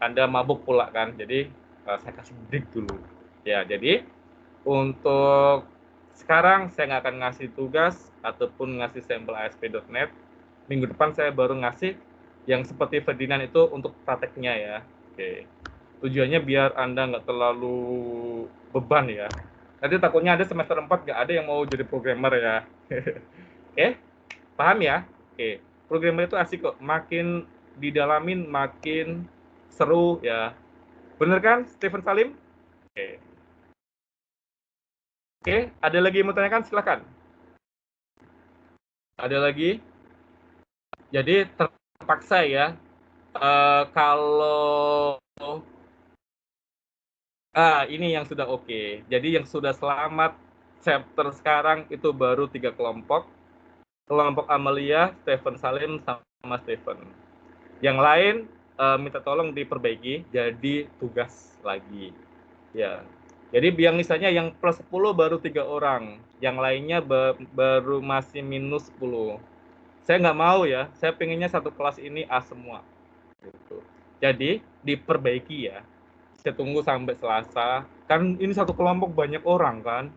[SPEAKER 1] Anda mabuk pula kan. Jadi saya kasih break dulu. Ya, jadi untuk sekarang saya nggak akan ngasih tugas ataupun ngasih sampel ASP.NET. Minggu depan saya baru ngasih yang seperti Ferdinand itu untuk prakteknya ya. Oke. Tujuannya biar Anda nggak terlalu beban ya. Nanti takutnya ada semester 4 nggak ada yang mau jadi programmer ya. Oke, paham ya? Oke, programmer itu asik kok. Makin didalamin makin seru ya. Bener kan, Stephen Salim? Oke. Oke, ada lagi yang mau tanyakan? Silakan. Ada lagi? Jadi terpaksa ya. Kalau ini yang sudah oke. Jadi yang sudah selamat chapter sekarang itu baru 3 kelompok. Kelompok Amelia, Stephen Salim, sama Stephen. Yang lain minta tolong diperbaiki jadi tugas lagi. Ya. Jadi yang misalnya yang plus 10 baru 3 orang, yang lainnya baru masih minus 10. Saya nggak mau ya, saya pengennya satu kelas ini A semua. Gitu. Jadi diperbaiki ya. Saya tunggu sampai Selasa. Kan ini satu kelompok banyak orang kan.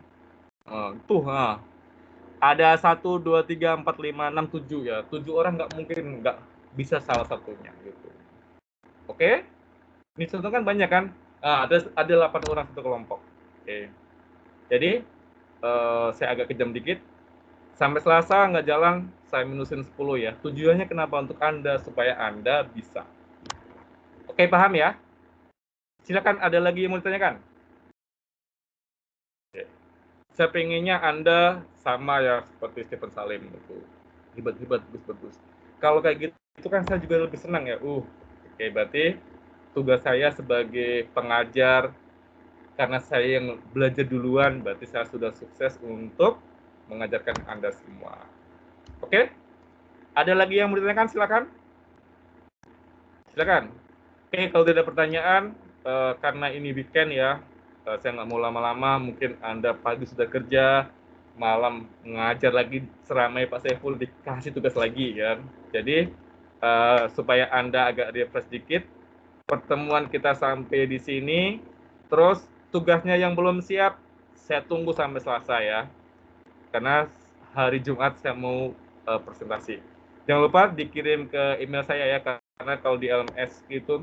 [SPEAKER 1] Ada 1, 2, 3, 4, 5, 6, 7 ya. 7 orang nggak mungkin nggak bisa salah satunya gitu. Oke? Ini contoh kan banyak kan? Ada 8 orang satu kelompok. Oke. Jadi saya agak kejam dikit. Sampai Selasa nggak jalan, saya minusin 10 ya. Tujuannya kenapa? Untuk Anda, supaya Anda bisa. Oke, paham ya? Silakan, ada lagi yang mau ditanyakan? Oke. Saya pengennya Anda sama ya seperti Stephen Salim gitu. Hebat-hebat, bagus-bagus. Kalau kayak gitu kan saya juga lebih senang ya. Oke, berarti tugas saya sebagai pengajar, karena saya yang belajar duluan, berarti saya sudah sukses untuk mengajarkan Anda semua. Oke? Ada lagi yang mau ditanyakan? Silakan. Silakan. Oke, kalau tidak ada pertanyaan, karena ini weekend ya, saya nggak mau lama-lama, mungkin Anda pagi sudah kerja, malam ngajar lagi seramai Pak Saiful, dikasih tugas lagi kan. Jadi, supaya Anda agak refresh dikit, pertemuan kita sampai di sini, terus tugasnya yang belum siap, saya tunggu sampai Selasa ya. Karena hari Jumat saya mau presentasi. Jangan lupa dikirim ke email saya ya, karena kalau di LMS itu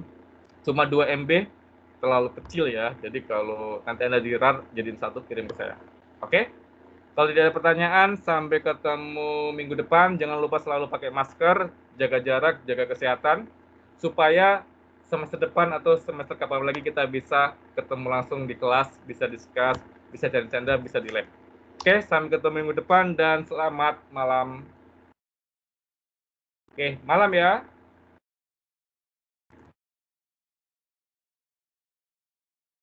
[SPEAKER 1] cuma 2 MB, terlalu kecil ya. Jadi kalau nanti Anda di-RAR, jadiin 1, kirim ke saya. Oke? Kalau tidak ada pertanyaan, sampai ketemu minggu depan. Jangan lupa selalu pakai masker, jaga jarak, jaga kesehatan, supaya semester depan atau semester kapan lagi kita bisa ketemu langsung di kelas, bisa discuss, bisa canda-canda, bisa di lab. Oke, sampai ketemu minggu depan dan selamat malam. Oke, malam ya.